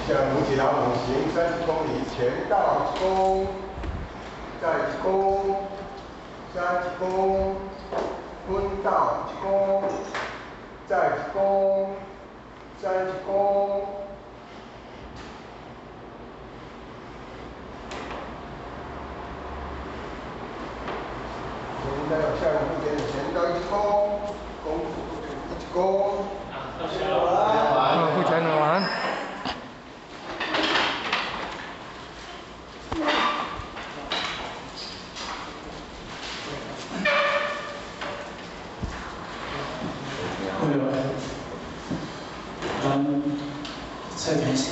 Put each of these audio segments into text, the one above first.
向母亲老母行30公里，前到1公，再1公，3公，分到1公，再1公，3公。现在向目前前到1公，1公。付钱了完。咱蔡同事，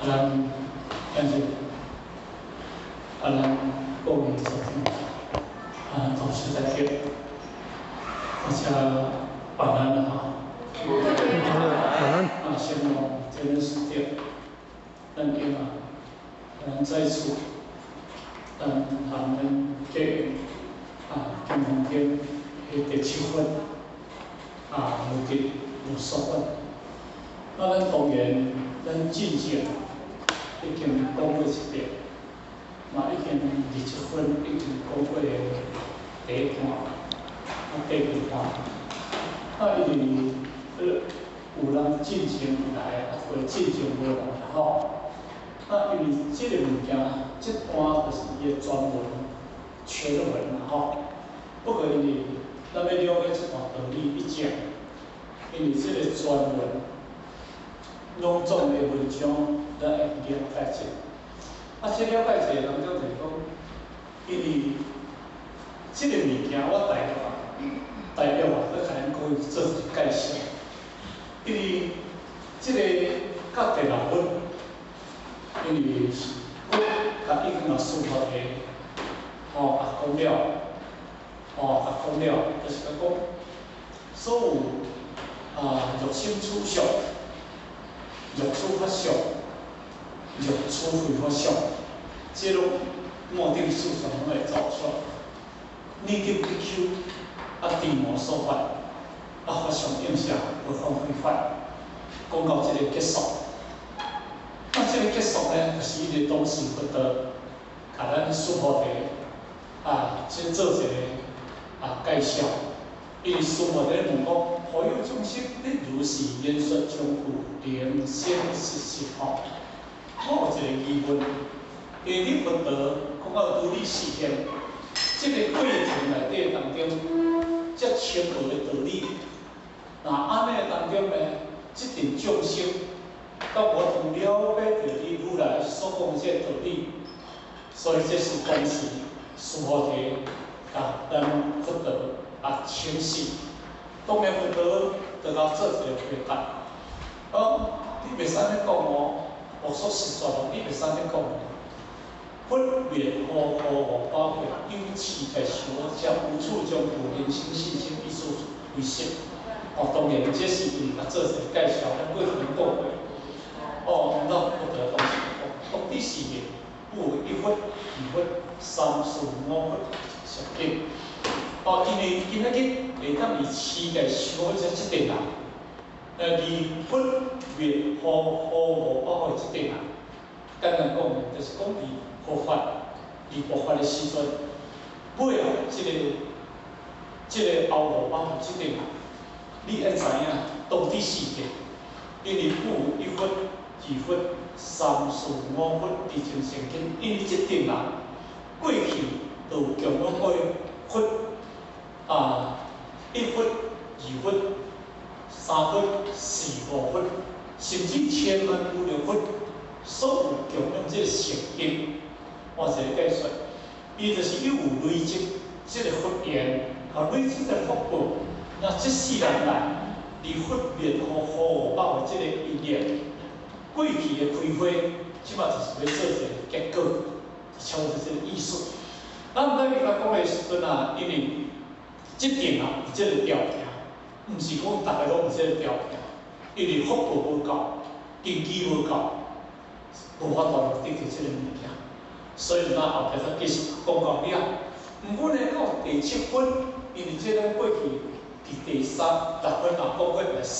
咱感谢，咱各位昨天同事在这，大家晚安了哈。晚安。希望这段时间，咱再次，他们给今天的第7份目的有所份。那咱当然，咱进前已经讲过一遍，已经27份已经讲过第1段，第2段，因为有人进前来，或进前无来吼。因为这个物件，这段就是伊的专文、全文吼。不过因为咱要了解这段道理一讲，因为这个专文、拢总的文章，咱会了解者。这了解者当中就是讲，因为这个物件我代表要甲咱各位做一个介绍。因为这个甲第6本，因为我甲已经有思考题，讲了，就是讲所有肉身处上、肉处法上、肉处非法上，这种目的事上拢会走出来。立定必求，地魔所法，法上应下，不放非法。讲到这个结束，这个结束呢，就是伊个董事会的，甲咱思考题先做一个介绍。因为思考题问讲，何有众生的如是言说中有灵性实实吼。我有一个疑问，因为你佛道讲到如理实现，这个过程内底当中，这深奥的道理，安尼当中呢，这阵众生，到我从了解到你如来所讲这道理，所以这是当时思考题咱佛道清晰。当然佛道就甲做一个回答。你袂使咧讲我所实在你袂使咧讲。佛灭好好宝贵，有气在修，将无处将普人心信心艺术为实。当然这是因为做一个介绍，咱过去讲过。咱佛道当时讲，到底是灭，有一佛、二佛、三世、五佛、十境。因为今仔日会当以世界修这点人，而佛灭好好宝贵这点人，简单讲就是讲伊。佛法，伊佛法的时阵，尾后这个后五宝这点人，你要知影到底是个，因为有一佛、二佛、三世、五佛之前成经，因为这点人过去就供养过佛一佛、二佛、三佛、四五佛，甚至千万无量佛，所有供养这个成经。我一个解说，伊就是有累积这个福缘，累积的福报。那这世人来，离佛灭好好报的这个因缘，过去的开花，即马就是要做一个结果，超出这个意思。咱在伊甲讲的时阵因为这点有这个条件，毋是讲大家拢有这个条件，因为福报无够，根基无够，无法度得到这个物件。所以咱后壁再继续讲到了。过呢，到第7分，因为这咱过去伫第6分讲过4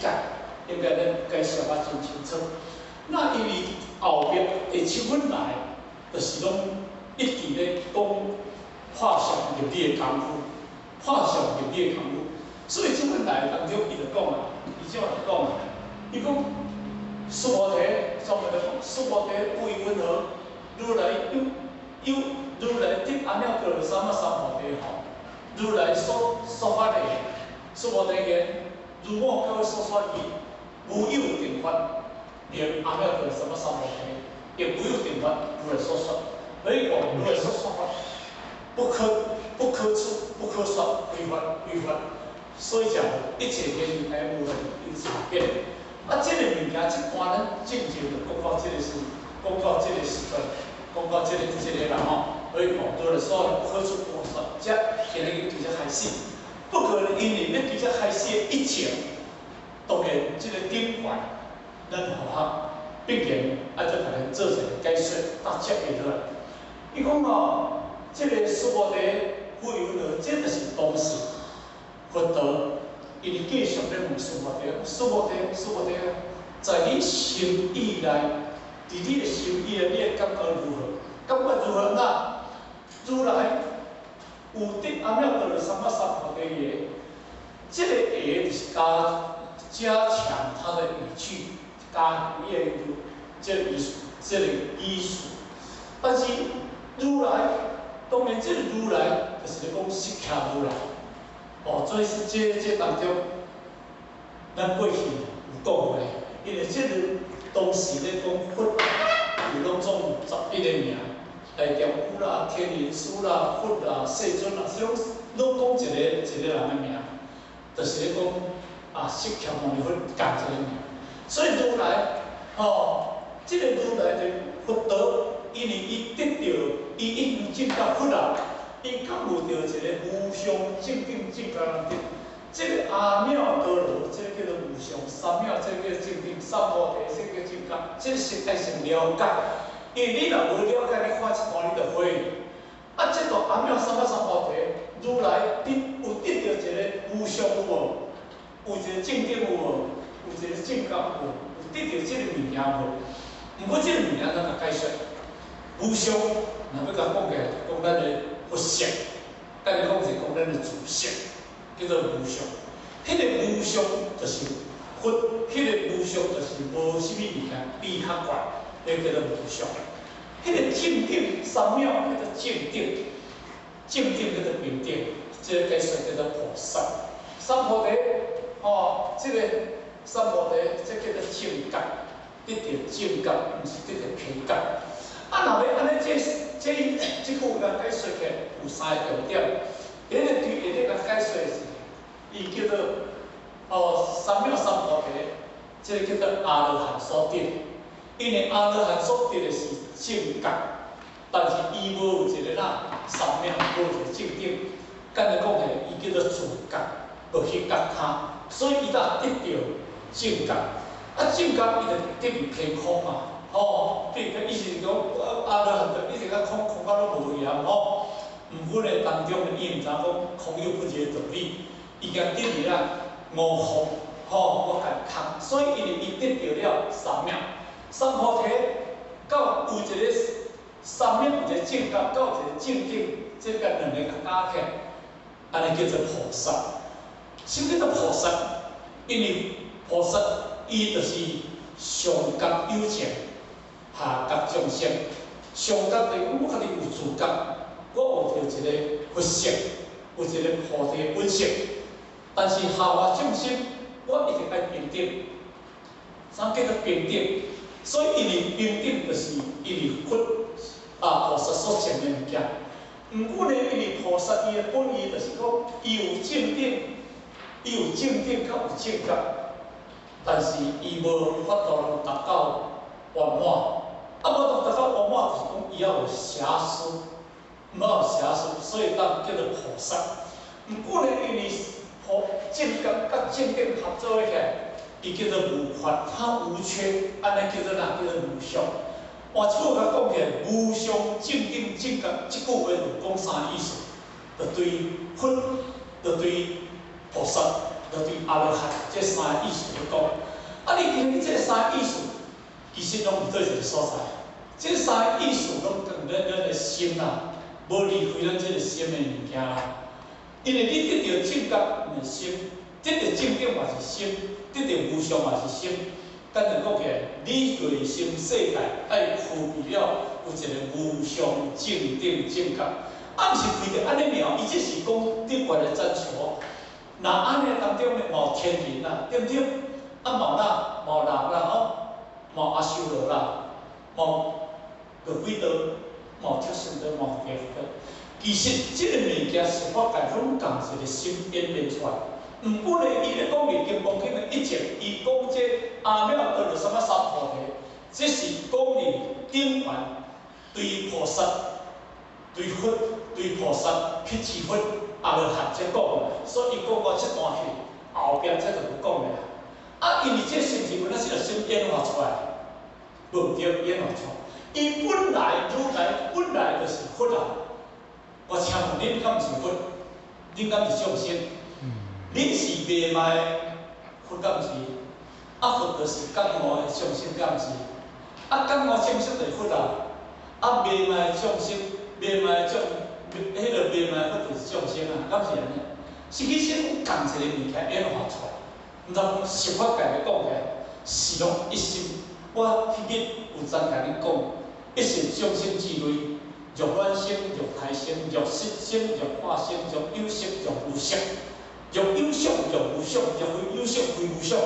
界，应该咱介绍啊真清楚。那因为后壁第7份来，就是拢一直咧讲化学入理的功夫，化学入理的功夫。所以这份来当中，伊就讲啊，伊怎就讲啊？伊讲苏摩提，上面就讲苏摩提为温和，如来如来得阿耨多罗三藐三菩提后，如来所发的苏摩提言，如我各位所说义，无有定法，连阿耨多罗三藐三菩提，也无有定法，如来所说。所以讲如来所说法，不可处，不可说，非法。所以讲一切天地乃无人因所变。啊，这个物件，这段咱正就讲到这个事，讲到这个时阵，讲到这个人吼。所以讲，如来所不可处，不可说，这今日伊对这开始，不可能因为要对这开始的一切，当然这个顶管，咱学校必然啊，就可能做一个解说，大家会落来。伊讲哦，这个苏摩提富有呢，这就是当时佛陀，伊就继续咧问苏摩提，苏摩提，在你心意内，伫你的心意内，你的感觉如何？感觉如何呢？如来有得阿耨多罗三藐三菩提耶，这个耶就是加强他的语句，加强这个意思。但是如来，当然这个如来就是咧讲释迦如来。哦，所以是这当中，咱过去有讲过，因为这个当时咧讲佛，有拢总11个名。大丈夫啦、天人师啦、佛啦、世尊啦，这拢讲一个人的名，就是咧讲啊，释迦牟尼佛讲这个名。所以如来，这个如来的佛陀，因为伊得到，伊已经进到佛啦，伊感悟到一个无上正定境界人得。这个阿耨多罗，这个叫做无上三藐，这个叫正定三摩地，这个叫境界，这个实在是了解。因为你若无了解，你看一段你就会。啊，这段阿耨三藐三菩提，如来你有得到一个无上有无？有一个正定有无？有一个境界有无？有得到这个物件无？毋过这个物件咱来解说，无上，若要甲讲起来，讲咱的佛性，咱来讲是讲咱的自性，叫做无上。迄个无上就是佛，迄个无上就是无啥物物件比较悬。迄叫做无上，迄个正定三藐叫做正定，正定叫做平定，这个解说叫做菩萨。三菩提，这个三菩提，这叫做正觉，得到正觉，毋是得到偏觉。啊，若要安尼这句话解说起来有3个重点。第一个对下底甲解说的是，伊叫做三藐三菩提，这个叫做阿罗汉所得。因为阿罗汉所得的是正觉，但是伊无有一个三藐，无有一个正定。简单讲起来，伊叫做自觉，无去觉他，所以伊若得到正觉，啊正觉伊就得唔偏空嘛，对，意思是讲阿罗汉就一直甲空到拢无样毋过咧当中伊毋知讲空有不离的道理，伊甲得入五空，我甲空，所以因为伊得到了三藐。三菩提，到有一个三藐，有一个正觉，到有一个正定，这个两个加起来，安尼叫做菩萨。什么叫做菩萨？因为菩萨伊就是上觉有情，下觉众生。上觉就是我家己有自觉，我有着一个佛性，有一个菩提本性。但是下化众生，我一直爱平等。啥叫做平等？所以，因为平等就是因为佛菩萨所成的物件。毋过呢，因为菩萨伊的本意就是讲，伊有正定，伊有正定甲有正觉，但是伊无法度达到圆满。啊，无达到圆满，就是讲伊要有瑕疵，毋好有瑕疵，所以咱叫做菩萨。毋过呢，因为正觉甲正定合作起来。伊叫做无法，它无缺，安尼叫做哪？叫做无上。换句话甲讲起来，无上正定正觉，即句话就讲啥意思？就对佛，就对菩萨，就对阿罗汉，这3个意思来讲。啊，啊，你今日即个三个意思，其实拢是对一个所在。即三个意思拢跟咱的心啊，无离开咱即个心的物件啦。因为你得到正觉嘛是心，得到正定嘛是心，得到无常嘛是心。简单讲起来，你内心世界爱具备了有一个无常正定正觉，啊，毋是规个安尼尔，伊只是讲对外的占求。那安尼当中咧，无天人啦，对不对？啊，无啦，无人啦，吼，无阿修罗啦，无个鬼道，无畜生道，无地狱道。其实即个物件是法界拢共一个心演变出来。毋过咧，伊咧讲《金刚经》的一节，伊讲这阿弥陀佛什么三菩提，这是讲你顶缘对菩萨、对佛、对菩萨、辟支佛、阿罗汉才讲的。所以伊讲我这段去后壁才就有讲的啦。啊，因为这是毋是本来是个先演化出来，无对演化出来。伊本来如来本来就是佛啊。我请问恁敢毋是佛？恁敢是众生？恁是袂歹的佛敢毋是？啊，佛就是感悟的众生敢毋是？啊，感悟众生就是佛啊！啊，袂歹的众生，袂歹的众，迄个袂歹的佛就是众生啊，敢是安尼？是其实共一个物件演化出来，毋知讲实法界来讲起来，是拢一心。我迄日有曾甲恁讲，一心众生之类。欲卵生，欲胎生，欲色生，欲化生，欲有色，欲无色，欲有相，欲无相，欲非有相，非无相。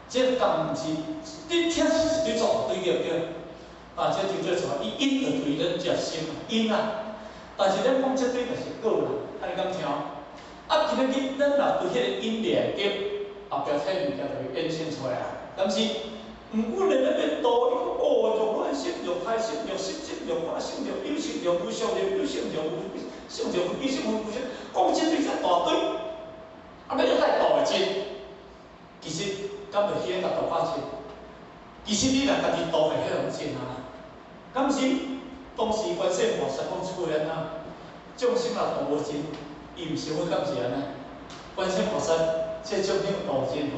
这当毋是，你听是一对做对对对，但这就做啥？伊因就对咱食生啊，因啊。但是咱讲这对就是果啦，安尼敢听？啊，今日咱若对迄个因连着，后壁这物件就会衍生出来啊，但是。毋过咧，咱咧道，伊讲哦，欲卵生，欲胎生，欲色生，欲化生，欲有色，欲无相，欲有相，欲无相，欲非相，非无相。讲真对才大对，啊，要你太道的真。其实敢着迄个甲道法真，其实你若家己道的迄种真啊，敢毋是？当时观世菩萨讲出来啊，众生若道无真，伊毋是会敢是安尼？观世菩萨这众生道真。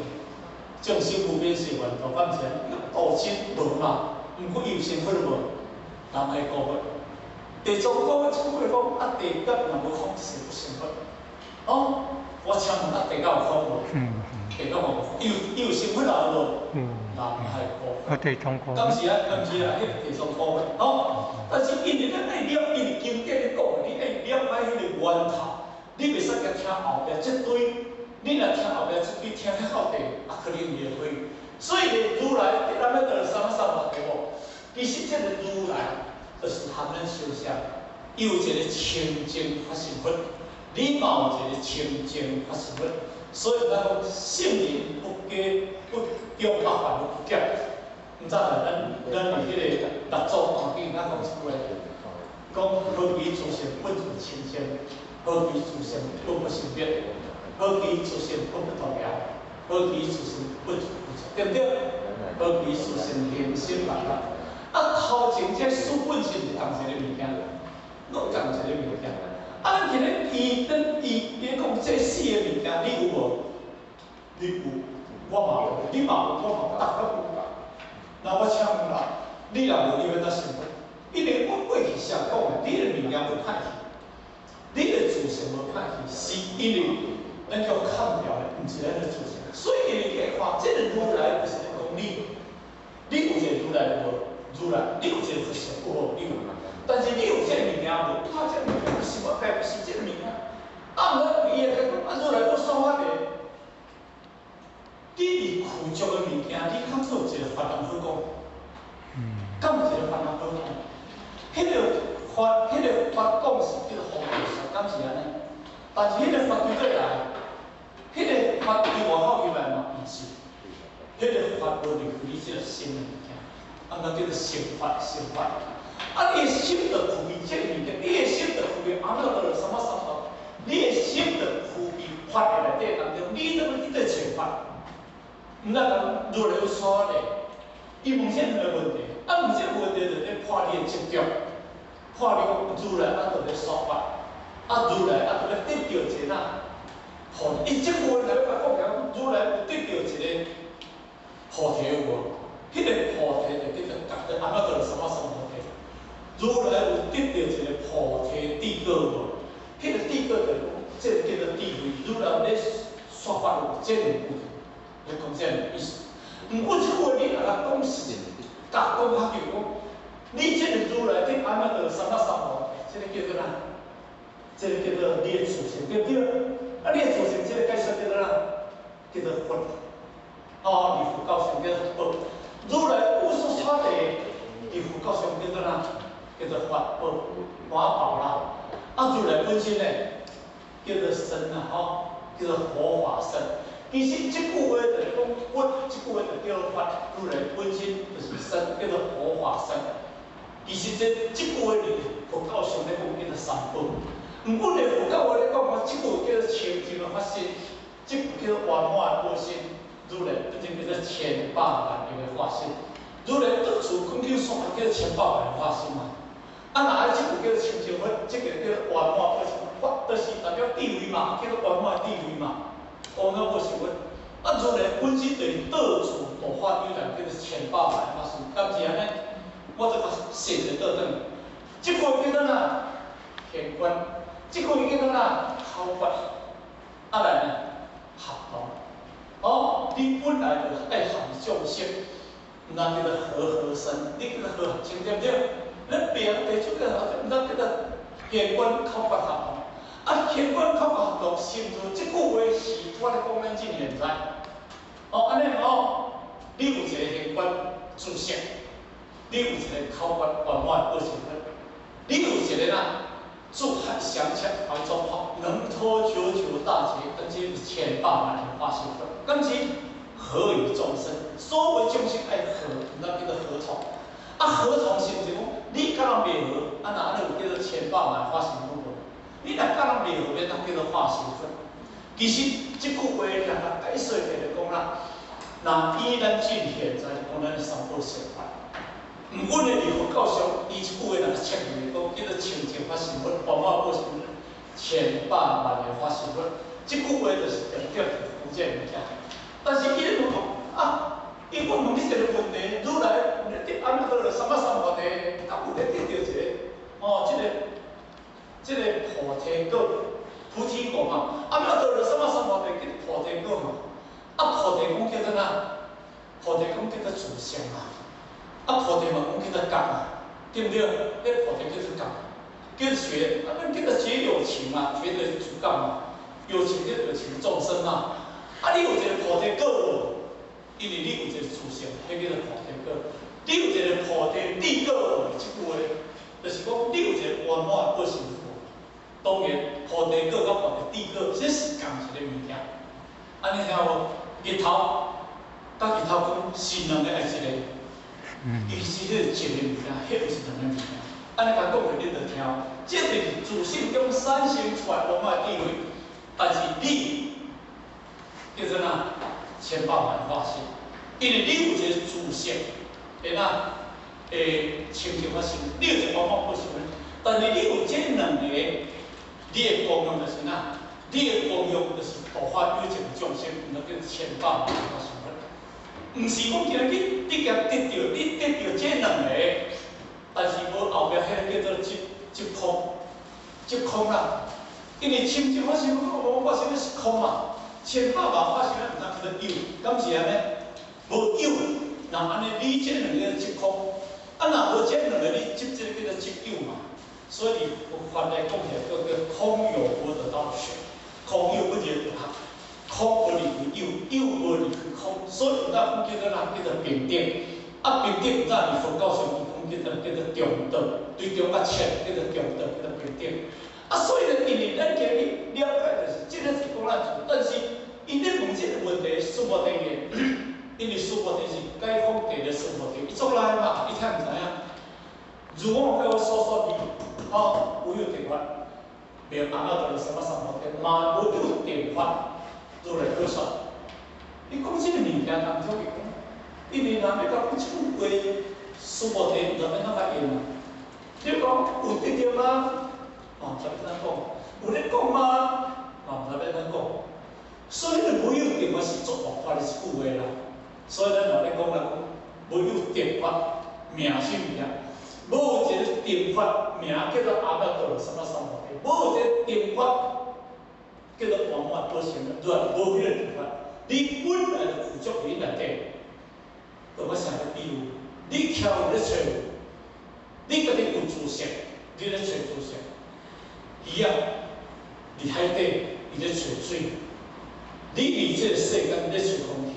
众生无边誓愿度，敢是安尼？道真无嘛？毋过伊有成佛无？人爱高佛。地藏讲的出过讲，啊地甲若无空，是不成佛。哦，我请问啊地甲有空无？地甲无空，伊有成佛啊无？人爱高佛。地藏高。敢是啊？敢是啊？迄个地藏高佛。哦，但是因为咱爱了，因为经典咧讲，你爱了解迄个源头，你袂使甲听后壁这堆。你若听后壁这句听遐好地，啊，可能也会。所以咧，如来咱要得什么菩提无？其实这个如来就是含咱修相，伊有一个清净法身佛，你嘛有一个清净法身佛。所以咱讲圣人不假不中，百法不假。毋知啦，咱伫迄个六祖坛经，咱讲一句话，讲何其自性本自清净，何其自性本不生灭。何其自性本不动摇，何其自性本不对不对？何其自性灵性万物。啊，头前这书本是共一个物件，拢共一个物件。啊，咱今日伊讲这四个物件，你有无？你有，我嘛有，你嘛有，我嘛大家有吧？那我请问啦，你若无，你要哪想法？因为我过去常讲的，你的物件无歹去，你的自性无歹去，是因为。咱叫看掉的，毋是咱的自性。所以你去看，这个如来不是讲你，你有一个如来无？如来，你有一个佛性有无？你有。但是你有这个物件无？他这个物件不是我该不是这个物件。啊，我伊会讲，啊，如来我说法的，你离苦足的物件，你较做一个法人好讲，敢有一个法人好讲？迄个法讲是叫做方便法，敢是安尼？但是迄个法对对来。迄个法对外口以来嘛，毋是。迄个法无离开你这个心的物件，啊，那叫做成法，成法。啊，你的心就具备这个物件，你的心就具备阿弥陀佛什么什么，你的心就具备法的内底当中，你怎么你在成法？毋那讲如来有说咧，伊问这两个问题，啊，问这个问题就咧破你的执着，破你讲如来啊，就咧说法，啊，如来啊，就咧得到一个。伊即句话来讲，如来得到一个菩提有无？迄个菩提就叫做讲的，安怎叫做什么菩提？如来有得到一个菩提智果无？迄个智果就是讲，这个叫做智慧。如来咧说法有这个有，就讲这样的意思。毋过即句话你若甲讲是，甲讲法就是讲，你这个如来得安怎叫做什么菩提？这个叫做哪？这个叫做你的自性，对不对？啊，你的自性，这个解释叫做哪？叫做佛。哦，离佛教上叫做佛。如来无所差的，离佛教上叫做哪？叫做法宝、法宝啦。啊，如来本身呢，叫做身啊，吼，叫做佛法身。其实这句话就是讲佛，这句话就叫做法。如来本身就是身，叫做佛法身。其实这句话里佛教上咧讲叫做三宝。毋过咧，佛教话咧讲话，这句叫做清净的法身，这句叫做圆满的法身。如来本身叫做千百万亿的法身。如来到处讲叫说叫做千百万的法身嘛。啊，那这句叫做清净法，这个叫做圆满法身。法就是代表地位嘛，叫做圆满的地位嘛。我们无想问，啊，如来本身就是到处无法有人叫做千百万的法身，敢是安尼？我这个写在倒转，这句叫做哪？天官。这句叫做哪？考法。啊来呢？合同。哦，你本来就爱含众生，那叫做和身，你叫做和合清，对不对？咱别出个好，咱叫做天官考法合同。啊，天官考法合同，甚至这句话是我咧讲咱今现在。哦，安尼哦，你有一个天官注释，你有一个考法圆满二十分，你有一个哪？祝汉降强怀中炮，能脱九九大劫，根今千百万年化身分。根今何以众生？所谓众生爱合，那叫做合同。啊，合同是毋是讲你甲人袂合，啊那安尼有叫做千百万化身分无？你若甲人袂合，那叫做化身分。其实这句话若甲解说起来讲啦，那以咱今现在讲咱三宝说法。毋过咧，伫佛教上，伊即句话若切入讲，叫做清净法身佛，圆满法身佛，千百万个法身佛。即句话就是重点讲这物件。但是伊咧讲啊，伊讲问你一个问题，如来你得安怎了什么三菩提？敢有咧得到一个哦，这个菩提果、菩提果嘛？啊，要得了什么三菩提？叫菩提果嘛？啊，菩提讲叫做哪？菩提讲叫做自性嘛。啊，菩提嘛讲叫做觉嘛，对不对？那菩提叫做觉，叫觉，啊，咱叫做觉有情嘛，觉就是主觉嘛，有情就有情众生嘛。啊，你有一个菩提果，因为你有一个自性，迄叫做菩提果。你有一个菩提智果，即句话，就是讲你有一个圆满个性。当然，菩提果甲菩提智果，这是共一个物件。安尼听无？日头甲日头光是两个爱一个。其实迄个一个物件，迄不是两个物件。安尼甲讲落，你着听。这就是自性中产生出来圆满的智慧，但是你叫做哪？千百万化身，因为你有一个自性，会哪？清净法身，你有一个圆满法身，但是你有这两个，你的功用就是哪？你的功用就是度化有情众生，那叫千百万化身。毋是讲今日你甲得到，你得到这两个，但是无后壁迄个叫做即空，即空啦。因为清净法身我法身是空嘛，千百万法身毋通叫做有，敢是安尼？无有，那安尼你这两个即空，啊若无这两个你即个叫做即有嘛。所以佛来讲起来叫空有无得到学，空有不得得学。空无离开有，有无离开空，所以咱叫做哪？叫做平等。啊，平等咱伫佛教上讲叫做中道，对中较切叫做中道，叫做平等。啊，所以咧，因为咱今日了解就是，即个是讲咱做，但是伊咧问即个问题，苏摩地个，因为苏摩地是解放地的苏摩地，伊做来嘛，伊听毋知影。如果我所说的，哦，无有定法，别安那做什么什么的，嘛无有定法。如来可说，你讲这个物件，当中讲，因为人要讲即句话，苏摩地就安怎甲用啊？你讲有得着吗？嘛毋知要安怎讲，有咧讲吗？嘛毋知要安怎讲。所以无有定法是做恶法的一句话啦。所以咱若咧讲人讲，无有定法，名是名，无一个定法名叫做阿弥陀什么三宝地，无一个定法叫做圆满不成的，对，无迄个定法。你本来就附着伫内底，就我想个比如，你徛伫咧找，你家己有自信，你咧找自信，鱼啊，伫海底伊咧找水，你伫这个世间咧找空气。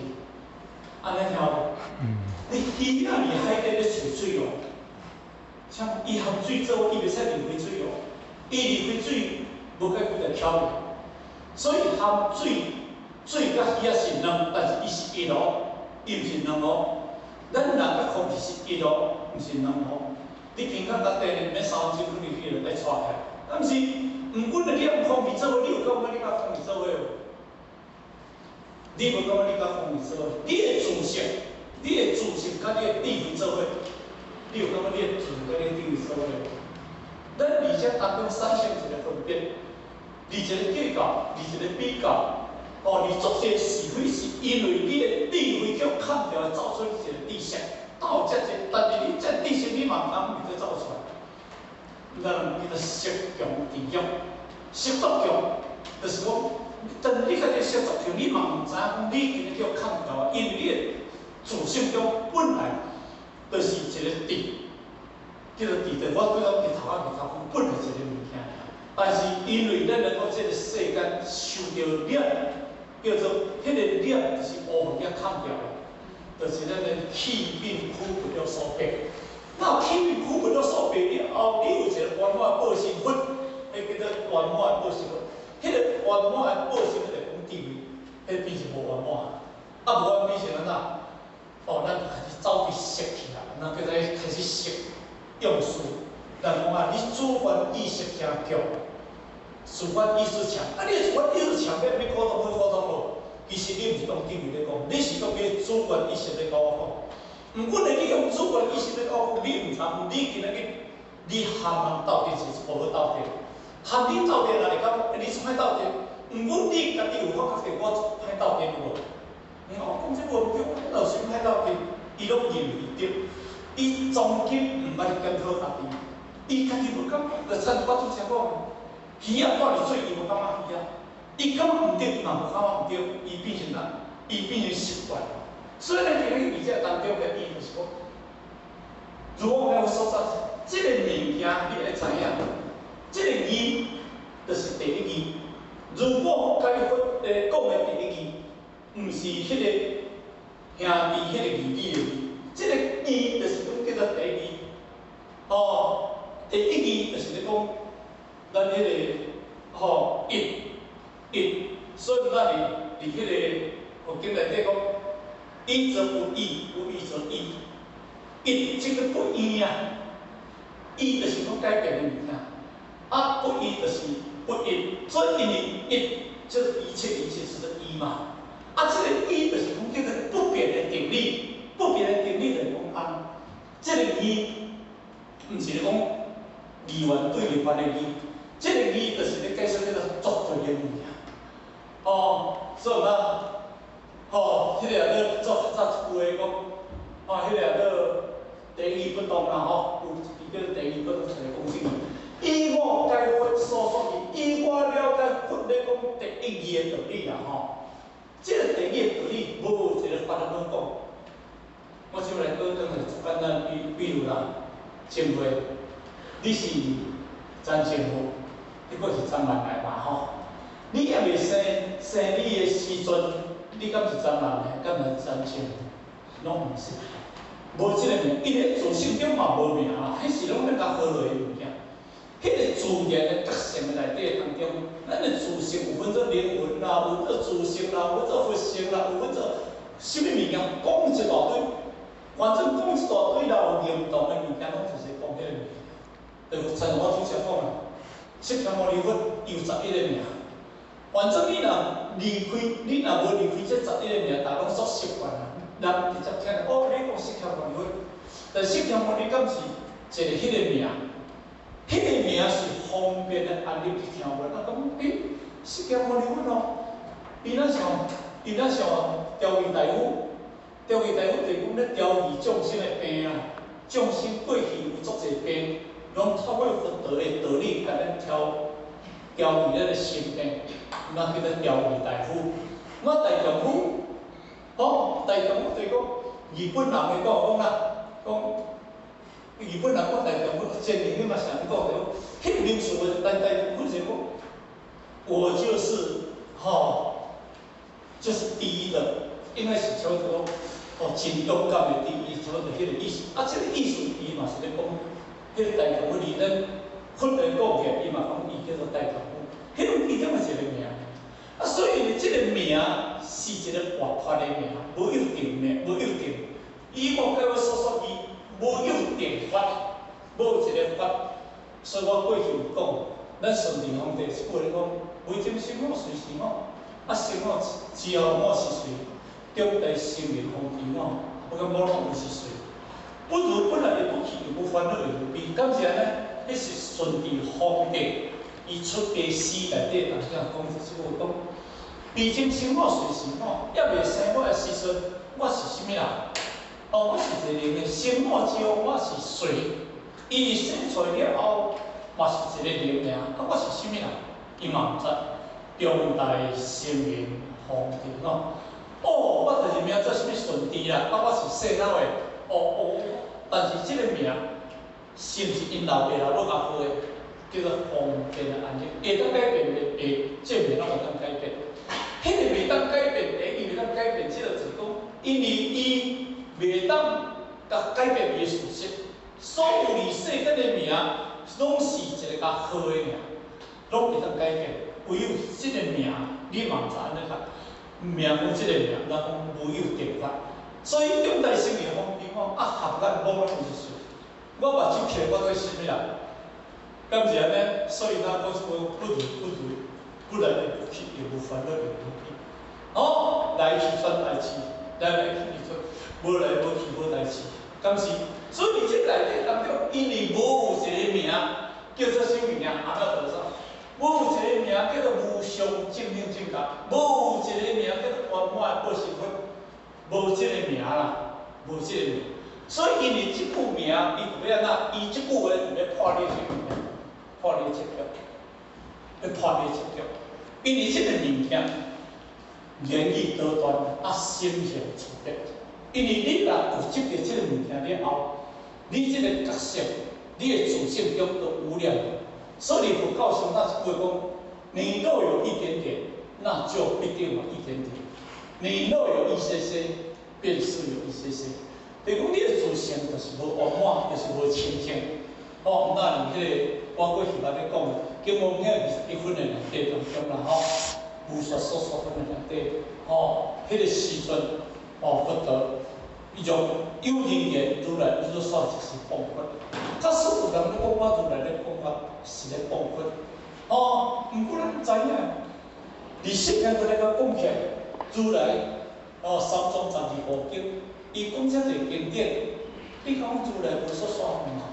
安尼条，你鱼啊，伫海底咧找水哦，像伊含水做，伊袂使离开水哦，伊离开水，无解几个跳的，所以含水甲鱼啊是两，但是伊是一哦，伊毋是两哦。咱人甲空气是一哦，毋是两哦。你平常内底免3分钟可能去就来错开，但是毋管你用空气做伙，你有感觉你甲空气做伙无？ 你无感觉你甲空气做伙？你的自信，你的自信甲你的智慧做伙，你有感觉你的自甲你的智慧做伙？咱而且当中产生一个分别，而一个计较，而一个比较。哦，你做这是非，是因为你的智慧叫砍掉，走出一个知识，到这一，但是你这知识你嘛通毋得走出来。咱叫做识强知弱，识作强，就是讲。 但你甲你识作强，你嘛毋知影讲你今日叫砍掉啊，因为你的自信中本来就是一个智，叫做智。我对咱日头仔讲，本来是一个物件，但是因为咱来到这个世间受到业，叫做迄个业就是乌业砍掉的，就是咱的气病苦不了所迫。那气病苦不了所迫了后，你有一个圆满报身份，迄叫做圆满报身份。 迄个圆满的报身，就讲智慧，迄变成无圆满，啊无圆变成安怎？哦，咱就开始走去识起来，咱叫做开始识用事。人讲啊，你主观意识强强，主观意识强，啊，你主观意识强，要考通无？其实你毋是讲智慧咧讲，你是讲你主观意识咧甲我讲。毋管你用主观意识咧甲我讲，你毋通，你今仔日你含人斗阵是无好斗阵。 含你斗阵来讲，你是歹斗阵，毋管你家己有法觉得我歹斗阵无？你讲讲这无叫我老师歹斗阵，伊拢认为对，伊从今毋捌去检讨家己，伊家己无感觉，就参我拄则讲，鱼啊带入水，伊无感觉鱼啊，伊感觉毋对，伊嘛无感觉毋对，伊变成哪？伊变成习惯。所以咱今日比较当中的意思是讲，如果我所说，这个物件你会知影。 这个字就是第一字。如果解佛讲的第一字，毋是迄个兄弟迄个字的字，这个字就是讲叫做第一字。哦，第一字就是咧讲咱迄个一，所以咱伫迄个佛经内底讲，一则不异，不异则异。一这个不异啊，异就是讲改变的物件。 啊，不一就是不一，所以因为一就是一切是个一嘛。啊，这个一就是讲叫做不变的定律，不变的定律就是讲啊，这个一毋是咧讲二元对立法的一，这个一就是咧解释迄个绝对的物件。哦，所以嘛，哦，迄个也咧做早一句话讲，哦，迄个也咧第一不动啦吼，有一个第一不动是公性。 以我解佛所说的，以我了解佛咧讲第一义的道理啦吼，这个第一义道理无一个法度讲。我就来举个简单比如啦，前辈，你是詹前夫，你阁是詹万来嘛吼？你还未生你的时阵，你敢是詹万来，敢是詹前夫？拢毋是，无即个名，因为自性中嘛无名啊，迄是拢咧甲好落的物件。 迄个自然的觉性的内底当中，咱的自性有分做灵魂啦，有分做自性啦，有分做佛性啦，有分做什么物件，讲一大堆，反正讲一大堆啦，有灵动的物件，拢就是讲迄个物件。就像我拄则讲啦，释迦牟尼佛有11个名，反正你若离开，你若无离开这11个名，大家拢所习惯啦，人直接听到哦，你讲释迦牟尼佛，但释迦牟尼敢是一个迄个名？ 迄个名是方便的安尼去听闻，啊，讲释迦牟尼佛哦，伊那像调御大夫，中医大夫就讲咧调治众生的病啊，众生过去有足侪病，拢透过佛道的道理，甲咱调治咱的心病，那叫做调治大夫。我大丈夫，大丈夫就是讲日本人会讲啦，讲日本人讲大丈夫，前面你嘛常讲的，迄名词我大丈夫就是讲，我就是就是第一的，应该是叫做真勇敢的第一，差不多迄个意思。这个意思伊嘛是咧讲，迄个大丈夫离咱训练讲起来，伊嘛讲伊叫做大丈夫，迄种伊点嘛是一个名。所以这个名是一个活泼的名，无有定的，无有定。以我甲我所说，伊无有定法，无一个法。所以我过去有讲，咱顺治皇帝是过来讲，为今生我随时我，生我之后我是谁？中代生命皇帝我，我讲无拢有是谁？不如本来的不去，无烦恼的无悲。感谢呢，迄是顺治皇帝。伊出家诗内底，人家讲即句讲，为今生我随时我，还未生我的时阵，我是啥物人？我是一个人的生我之后，我是谁？伊生出来了后，嘛是一个人名，我是啥物人？伊嘛毋知。中代生命皇帝我就是名做啥物顺治啦，我是细佬的。但是即个名，是毋是因老爸老母教好的？叫做方便的安尼，会当改变的，会证明咱会当改变。迄个袂当改变的，伊袂当改变，即个就是讲，因为伊袂当甲改变伊的事实。所有你世间的名，拢是一个较好的名，拢袂当改变。唯有即个名，你嘛毋知安尼讲，名有即个名，人讲无有定法。所以中代生命皇帝讲合咱无拢是事。我目睭起来，我做啥物人？感谢呢，所以他讲说不来的不去，也不烦恼的不去。来去算代志，来去算，无来无去无代志，敢是？所以这内底当中，因为无有一个名叫做啥物名，阿那多少？无有一个名叫做无上正等正觉，无有一个名叫做圆满报身份，无这个名啦，无这个名。所以因为这句名，伊就要安怎？伊这句话就要破你什么名？破你执着，要破你执着，因为这个物件言语多端，心性处理。因为你若有执着这个物件了后，你这个角色，你的自性中都无量。所以佛告诉那句话讲：你若有一点点，那就必定有一点点；你若有一些些，便是有一些些。就讲你的自性就是无圆满，就是无清净。那你迄个。我过去捌咧讲，经文遐21分的内底当中啦，武术所分的内底，迄个时阵，佛陀伊种有人言如来伊所说就是谤佛，假使有人咧讲我如来咧讲法是咧谤佛，毋过咱知影，伫释迦佛咧甲讲起来，如来三藏12部经，伊讲遮侪经典，你讲如来无所说嘛？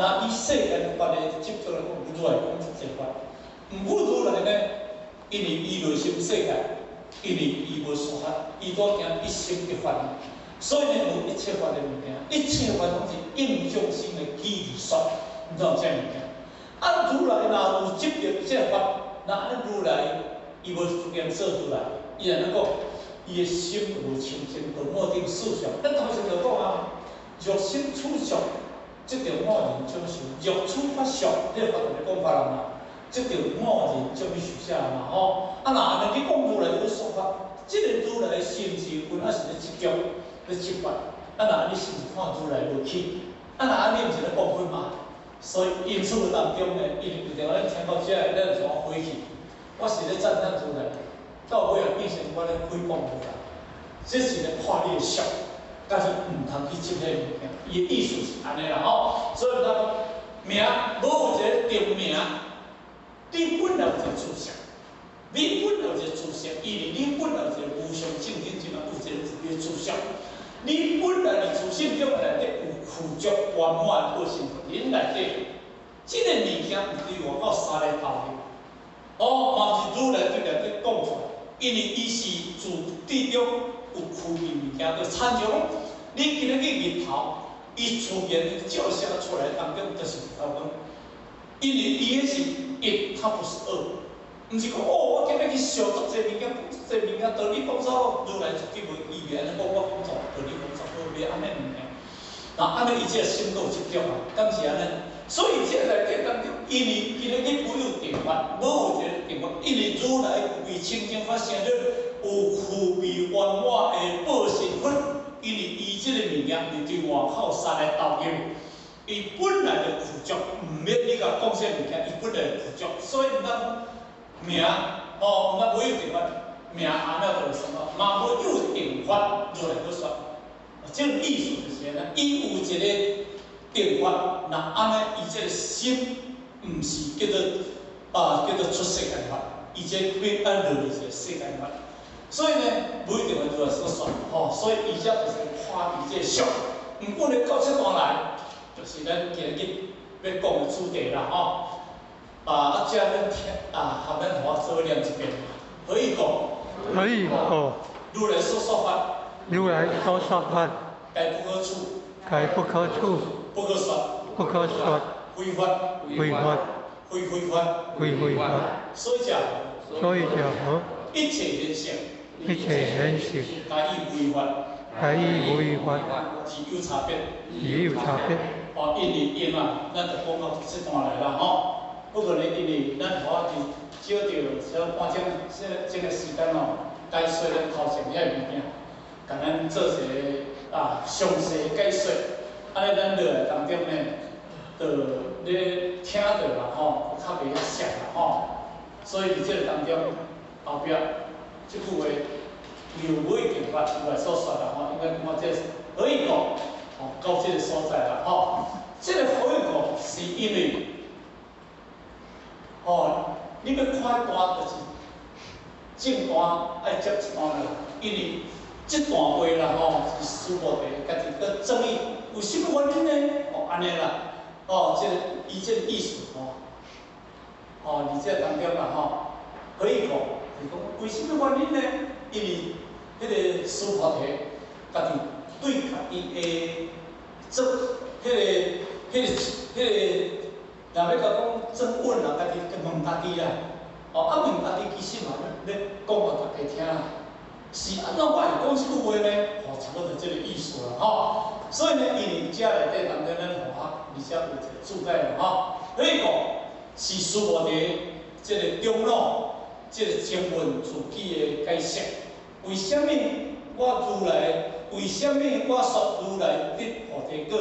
那以世间法的接触来讲，如来讲出这法，毋过如来呢，因为伊内心世界，因为伊无说法，伊所行一心一法，所以呢无一切法的物件，一切法拢是应众生的机理说，毋知有这物件。如来若有执着这法，那安如来伊无出现做如来，伊安尼讲，伊的心无清净，就莫定思想。咱头先就讲肉身处相。即条我人怎么受？欲处法相，这个法度的讲法啦嘛。即条我人怎么受下嘛？若安尼去讲如来有说法，即个如来的心智分还是咧执着，咧执法。若安尼是毋是看如来无起？若安尼毋是咧讲分嘛？所以因此当中呢，因为咱听到这，咱就回去。我是咧赞叹如来，到尾啊变成我咧诽谤如来，这是咧破你的相。但是毋通去执迄个物件，伊的意思是安尼啦所以咱讲名无有一个定名，你本来有一个自性，你本来有一个自性，因为你本来有一个无上正等正觉，有一个自性，你本来的自性中内底有富足圆满个性，因内底，即个物件有对外口三个头嘛是如来对内底讲出来，因为伊是自地中。有区别物件，就参照讲，你今日日头，伊自然照射出来当中就是日头光，因为伊迄是一，它不是二。 毋是讲哦，我今日去想足侪物件，足侪物件，道理讲错，如来就叫无意言，讲我讲错，道理讲错，无袂安尼物件。那安尼伊即个心够集中啊，敢是安尼？所以即个内底当中，因为今日你没有定法，无有一个定法，因为如来为清净法成了有具备圆满的报身份，因为伊即个物件是对外口三来投入，伊本来就具足，毋免你甲讲啥物件，伊本来就具足，所以毋通。 名哦，毋但无有定法，名安了就什么，嘛无有定法落来去说。这个意思就是安尼，伊有一个定法，那安尼伊这个心，毋是叫做出世间法，伊这要按落去是世间法。所以呢，无一定法落来所说，吼，所以伊这就是看伊这个相。毋过咧到这段来，就是咱今日要讲的主题啦，吼。 这样咱听下面我做念一遍，可以讲。可以哦。如来所说法。如来所说法。该不可处。该不可处。不可说。不可说。非法。非法。非法。非法。所以讲。所以讲何？一切现象。一切现象。该以违法。该以违法。是有差别。也有差别。哦，因啊，咱就讲到这段来啦，吼。 不过呢，因为咱头仔就少着半钟，这个时间哦，解说咱头前遐物件，甲咱做一个详细解说。安尼咱落来当中呢，就咧听到啦吼，较袂遐熟啦吼。所以伫这个当中后壁即句话又无一定法如来所说啦吼，应该讲这可以讲哦，到这个所在啦吼。这个可以讲是因为。 哦，你要看段就是正段爱接一段啦，因为这段话啦吼是师父地家己搁争议，有什么原因呢？哦，安尼啦，哦，这个伊这个意思吼，哦，伫这当中啦吼，可以讲，是讲为什么原因呢？因为迄个师父地家己对家己的这迄个。 若要甲讲争论啦，家己问家己啦，哦，问家己其实嘛咧讲互大家听啦，是安怎我会讲即句话呢？哦，差不多这个意思啦，吼。所以呢，因为遮内底当中咱学而且有一个注解啦，吼。所以讲是师父伫即个中脑，即个经文自己的解释。为什么我如来？为什么我说如来得菩提果，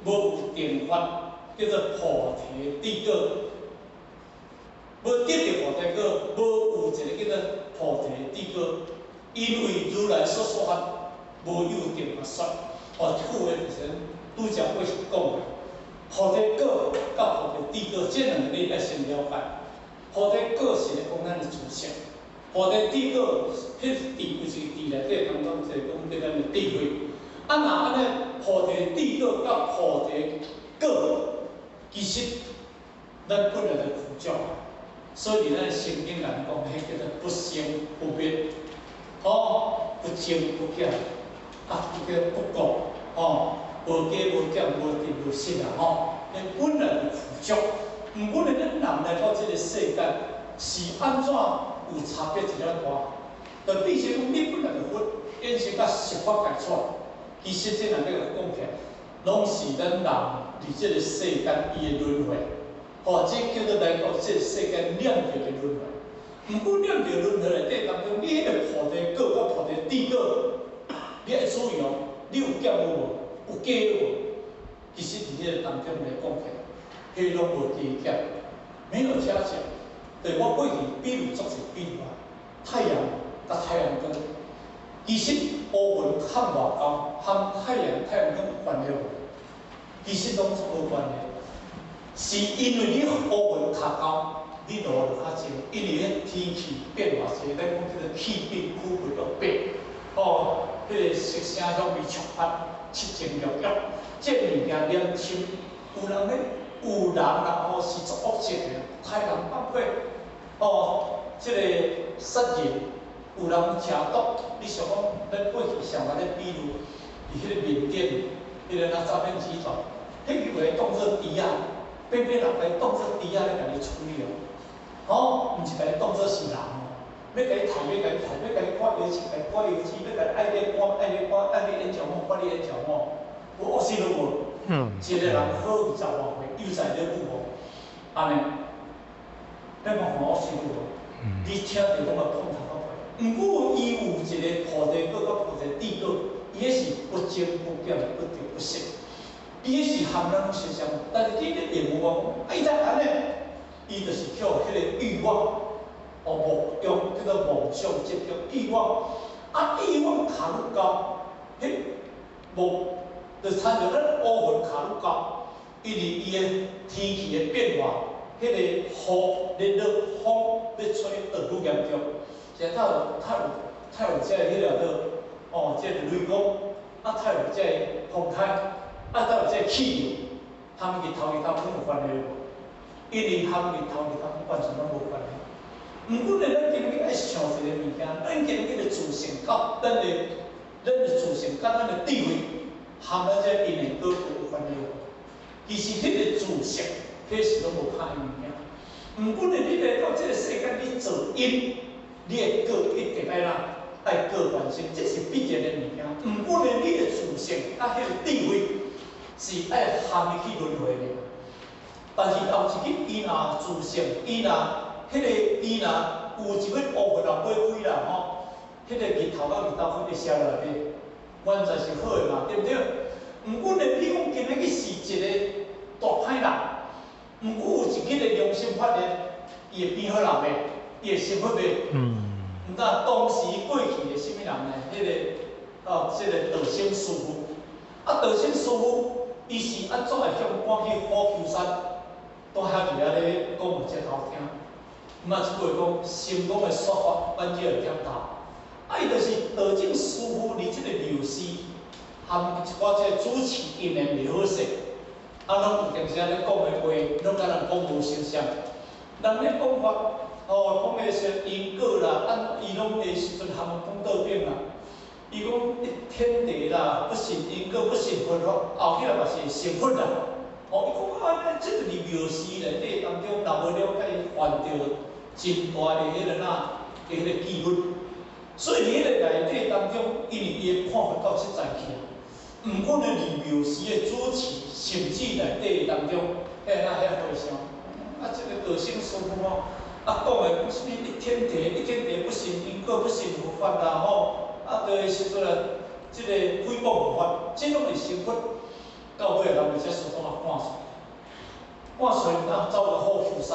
无有定法？ 叫做菩提地果，要得到菩提果，无有一个叫做菩提地果，因为如来所说法无有定法说。哦，这句话就是拄则我是讲的，菩提果甲菩提地果这两个你要先了解。菩提果是咧讲咱的自性，菩提地果迄是智慧，是智内底当中就是讲对咱的智慧。啊，那安尼菩提地果甲菩提果。 其实，咱本来就苦教，所以咱圣经来讲，迄叫做不生不灭，哦，不增不减，啊，叫不过，哦，无加无减，无得无失啦，吼，咱本来就苦教，毋过呢，咱人来到这个世间，是安怎有差别一了大？就比如讲，你本来就佛，因是甲十法界出，其实这两个讲起来，拢是咱人。 伫这个世间，伊的轮回，或者叫做来到这个世间两条的轮回。毋过两条轮回内底当中，你迄个菩提果甲菩提地果，你爱注意哦，你有减无？有加无？其实伫这个当中来讲起来，迄拢无加减，没有加减。对我过去比如做一比喻啊，太阳甲太阳光，其实乌云和外高，和太阳光有关系无？ 其实拢是无关的，是因为你乌云较高，你落就较少，因为迄天气变化侪，咱讲叫做气变、区分落变。哦，迄个色声香味触法、七情六欲，这物件念心，有人啦，吼是做恶性的，太人放火，哦，这个杀人，有人食毒，你想讲咱过去上捌咧，比如伫迄个缅甸，迄个那诈骗集团，迄个来当做猪仔，偏偏人来当做猪仔咧，甲你处理哦。哦，毋是甲你当做是人哦，要甲你抬，要甲你抬，要甲你刮油漆，甲你刮油漆，要甲你爱你刮，爱你刮，爱你演讲哦，刮你演讲哦，有恶死都无。一个人好20外岁，又在咧有无？安尼，咱讲好恶死都无。你听着讲个碰头到皮，毋过伊有一个菩提果，甲菩提地果，伊迄是不增不减，不得不息。伊迄是含咱身上，但是你咧业务讲，伊在安尼，伊就是叫迄个欲望，无用叫做妄想执着欲望，欲望卡愈高，迄无就参照咱乌云卡愈高，因为伊个天气的变化，迄个雨、热热风要吹得愈严重，现在太有这迄个这个雷公，太有这个风台。到有这气流，含日头拢有关系无？因为含日头完全拢无关系。毋过咧，咱今日爱想一个物件，咱今日的自信甲咱的自信甲咱的智慧，含咱这因缘果有关系无？其实迄个自信，迄是拢无歹物件。毋过咧，你来到这个世界，你做因，你的果一定爱果完成，这是必然的物件。毋过咧，你的自信甲迄个智慧。是爱含入去轮回的，但是后一日伊若自信，伊若有一个乌云若买开啦吼，迄个日头到日头分会写落来，原在是好的嘛，对不对？毋过咧，你讲今日是一个大歹人，毋过有一日的良心发现，伊会变好人的，伊会成佛的。毋但当时过去的什么人呢？迄个道生师傅，道生师傅。伊是安怎会向赶去虎丘山，都遐伫遐咧讲有这头听。即句讲成功的说法，咱就要点头。伊就是道正师傅离即个流师，含一寡这主持因缘袂好势，拢有定时咧讲的话，拢甲人讲无相像。人咧讲法，讲的是因果啦，伊拢的时阵含讲道病啦。伊讲天地啦，不信因果，不信佛法，后起来嘛是成佛啦。伊讲这就是妙事内底当中，若无了解，犯着真大的迄个纪律。所以伫迄个内底当中，因为伊的看法到实在去。毋过呢，离妙事的主持，甚至内底当中，遐回声，这个道生师傅讲的什么一天地不信因果，不信佛法啦对时阵即个诽谤佛法，即拢是成佛。到尾人有这所讲赶出，走到虎丘山。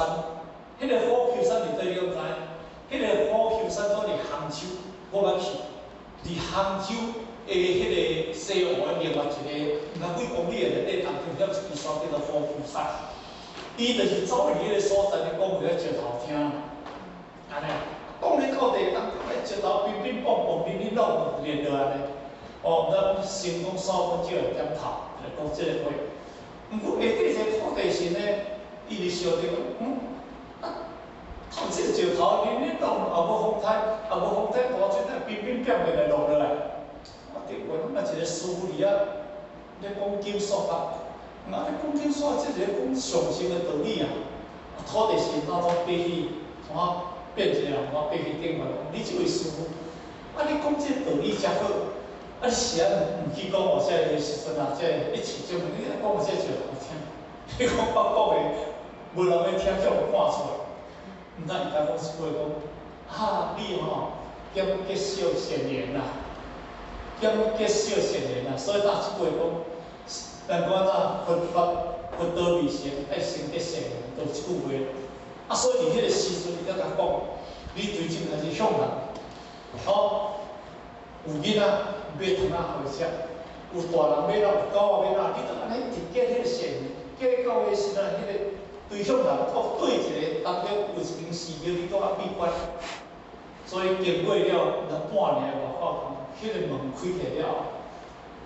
迄个虎丘山伫对你知？迄个虎丘山在杭州，我捌去。伫杭州的迄个西湖的另外一个几公里的内底，当中有一支山叫做虎丘山。伊就是走伫迄个所在咧讲话咧，石头听，安尼。讲咧到地当中咧，石头乒乒乓乓，乒乒乓乓连落安尼。咱成功3分就会点头来讲即个话。毋过下底一个土地神咧，伊就想着讲，头这石头乒乒乓乓，也无风台，大水仔乒乒乓乓来落落来。对话，一个师傅伫遐咧讲经说法，咧讲经说法，即个讲上乘的道理啊。土地神哪种爬去，变一个人，爬去顶来讲，你即位师傅，你讲即个道理真好。你是毋去讲我这个时阵这一起就你讲我这就好听。你讲我讲的，无人要听，叫我看出来。毋知伊甲讲一句讲，你减结少善缘啦，减结少善缘啦。所以打一句讲，咱讲佛道未成，爱先结善缘，就一句话。所以伫迄个时阵，伊才甲讲，你最近还是向人，有囡仔买糖仔回食，有大人买有狗仔买你着安尼直接迄个善缘，叫到的时阵，迄个对向人对一个当中有一名寺庙，你搁闭关，所以经过了半年外口，迄个门开起了，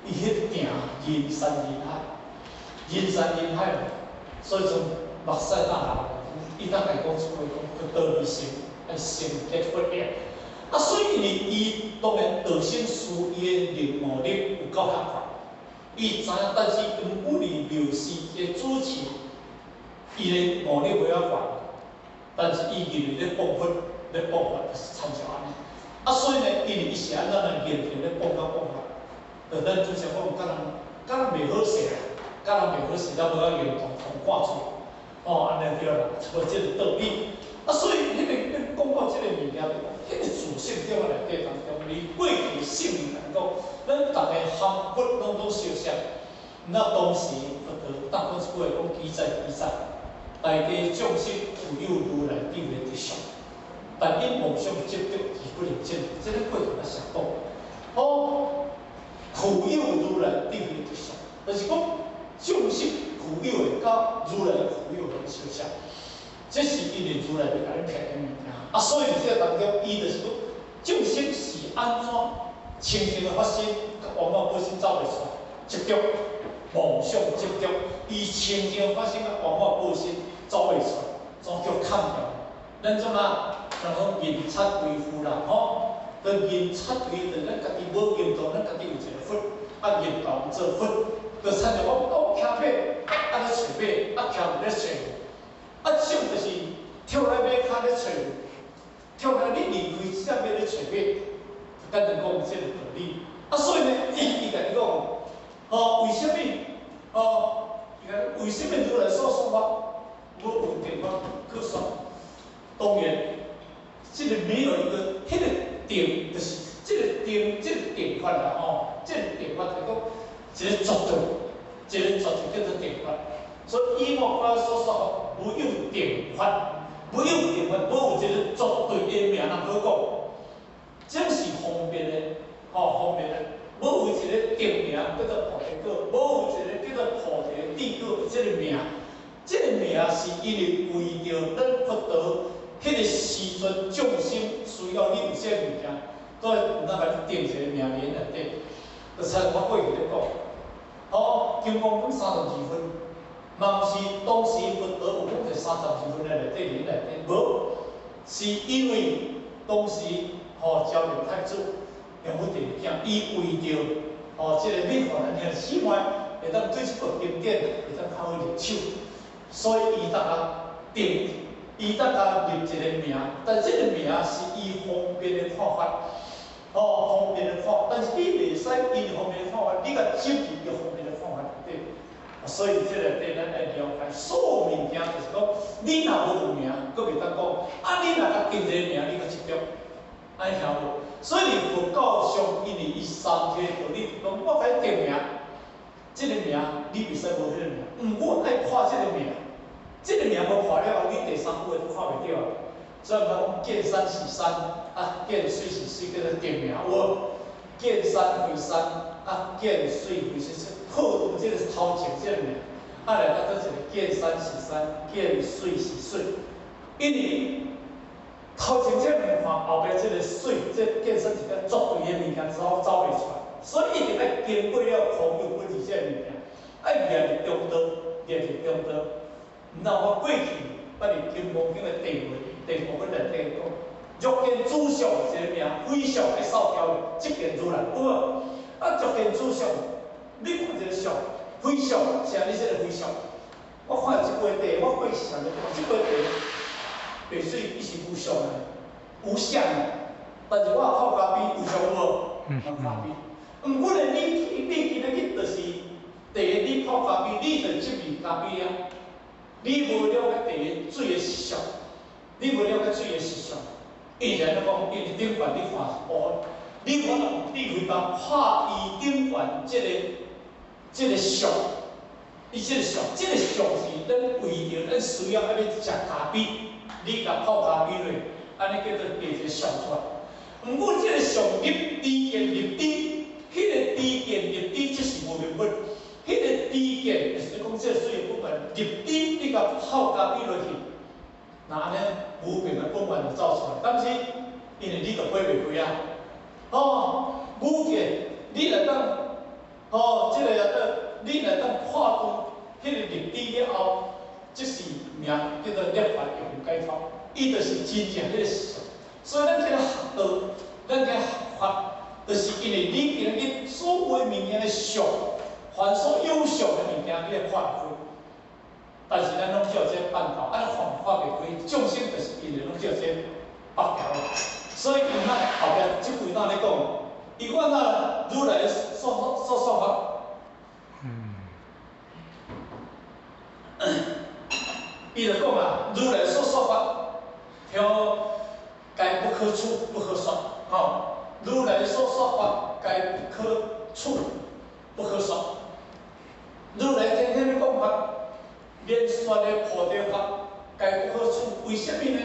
伊迄定人山人海，所以从目屎打下，伊当来讲出话讲，道理性，爱成结佛业。所以以呢，伊当然道生事伊的领悟力有够合款，伊知影，但是毋过哩庙事嘅主持，伊的悟力袂晓悬，但是伊认为咧帮法是参照安尼。啊，所以呢，因为伊是安怎来研究咧帮法，就咱主席讲，敢若袂好势啊，敢若袂好势，咱无要用同挂出，安尼对啦，无即个道理。啊，所以迄个讲到即个物件，迄个自性中内底当中，你过去性命来讲，咱逐个含佛拢相像。那当时佛陀当讲一句话讲：记载，大家众生有如来定的德相，但因妄想执着而不认真。即个过程来相讲，有如来定的德相，就是讲众生有的甲如来的有很相像。这是因为如来要甲你骗的物件，啊，所以伫这当中，伊就是讲，众生是安怎清净的发生，甲往往本身走袂出来，执着、妄想执着，伊清净的发生，甲往往本身走袂出来，怎叫砍掉？咱怎啊？像讲言察为夫啦，咱言察为着咱家己无言道，咱家己有一个佛，啊言道做佛，就参照我徛马，啊咧找马，啊徛咧找。啊，想就是跳来马骹咧找，跳来你离开只马咧找马，简单讲即个道理。啊，所以呢，伊甲你讲，为什么？为什么如来所说法，无有定法可说？当然，这个没有一个，迄个定就是这个定法啦，这个定法就讲一个绝对，一个绝对叫做定法。所以以我所说，无有定法，无有一个绝对的名通好讲，这是方便的，方便的。无有一个定名叫做菩提果，无有一个叫做菩提地果，这个名，这个名是因为为着咱佛陀迄个时阵众生需要你有这物件，所以毋通甲你定一个名言内底。就像我过去咧讲，金刚经32分。嘛毋是当时佛陀有讲在32分的内底无，是因为当时朝明太子杨武定讲，伊为着即个美化咱遐寺庙，会当对即部经典会当较好入手，所以伊当甲定，伊当甲立一个名，但即个名是伊方便的看法，方便的看，但是你袂使因方便的看法，你甲接入伊方便的看法内底。所以这个对咱来了解，所有物件就是讲，你若无有名，佫袂当讲，你若甲定一个名，你佫执着，安尼听无？所以佛教上因为伊三体道理，讲我甲你定名，这个名你袂使无迄个名，我爱看这个名，这个名无看了后，你第三句都看袂到。所以讲见山是山，见水是水，叫做定名有。见山为山，见水为水，好有这个头前这个名，来到这一个见山是山，见水是水，因为头前这个名看，后边这个水，这见山是个绝对的物件，走袂出来，所以一定要经过了空有本事这个物件，念入中道，念入中道。那我过去捌伫金刚经的第5本内底讲。欲见主相一个名，非相爱扫条，即见如来有无？欲见主相，你看这个相，非相，是安尼说个非相。我看即杯茶，我过去常咧讲，即杯茶，茶水伊是无相的，无相的。但是我泡咖啡有相无？泡咖啡。毋过呢，你今日去就是第一，你泡咖啡，你就执味咖啡啊。你无了解第一水的实相，你无了解水的实相。伊然咧讲，伊顶悬你看你可能你会当看伊顶悬即个相，伊即个相是咱为着咱需要要食咖啡，你甲泡咖啡落，安尼叫做变一个相出来。毋过即个相入低见入低，迄个低见入低，即是无明本。迄个低见就是讲即个水的部分入低，你甲泡咖啡落去。那安尼无明的本源就走出来，但是因为你就过袂过啊，无明你来当，即个你来当看到迄个入地了后，即是名叫做涅槃永解脱，伊就是真正迄个实相。所以咱这个学道，咱咱个法，就是因为你今日所有物件的相，凡所有相的物件，你会看开。但是咱拢叫这办法，看袂开，众生就是因为拢叫这八条。所以因咱后壁即几档咧讲，伊讲那如来所说法。伊就讲啊，如来所说法，条该不可处，不可说。如来所说法，该不可处，不可说。如来天天讲法，免说的菩提法，该不可处。为什么呢？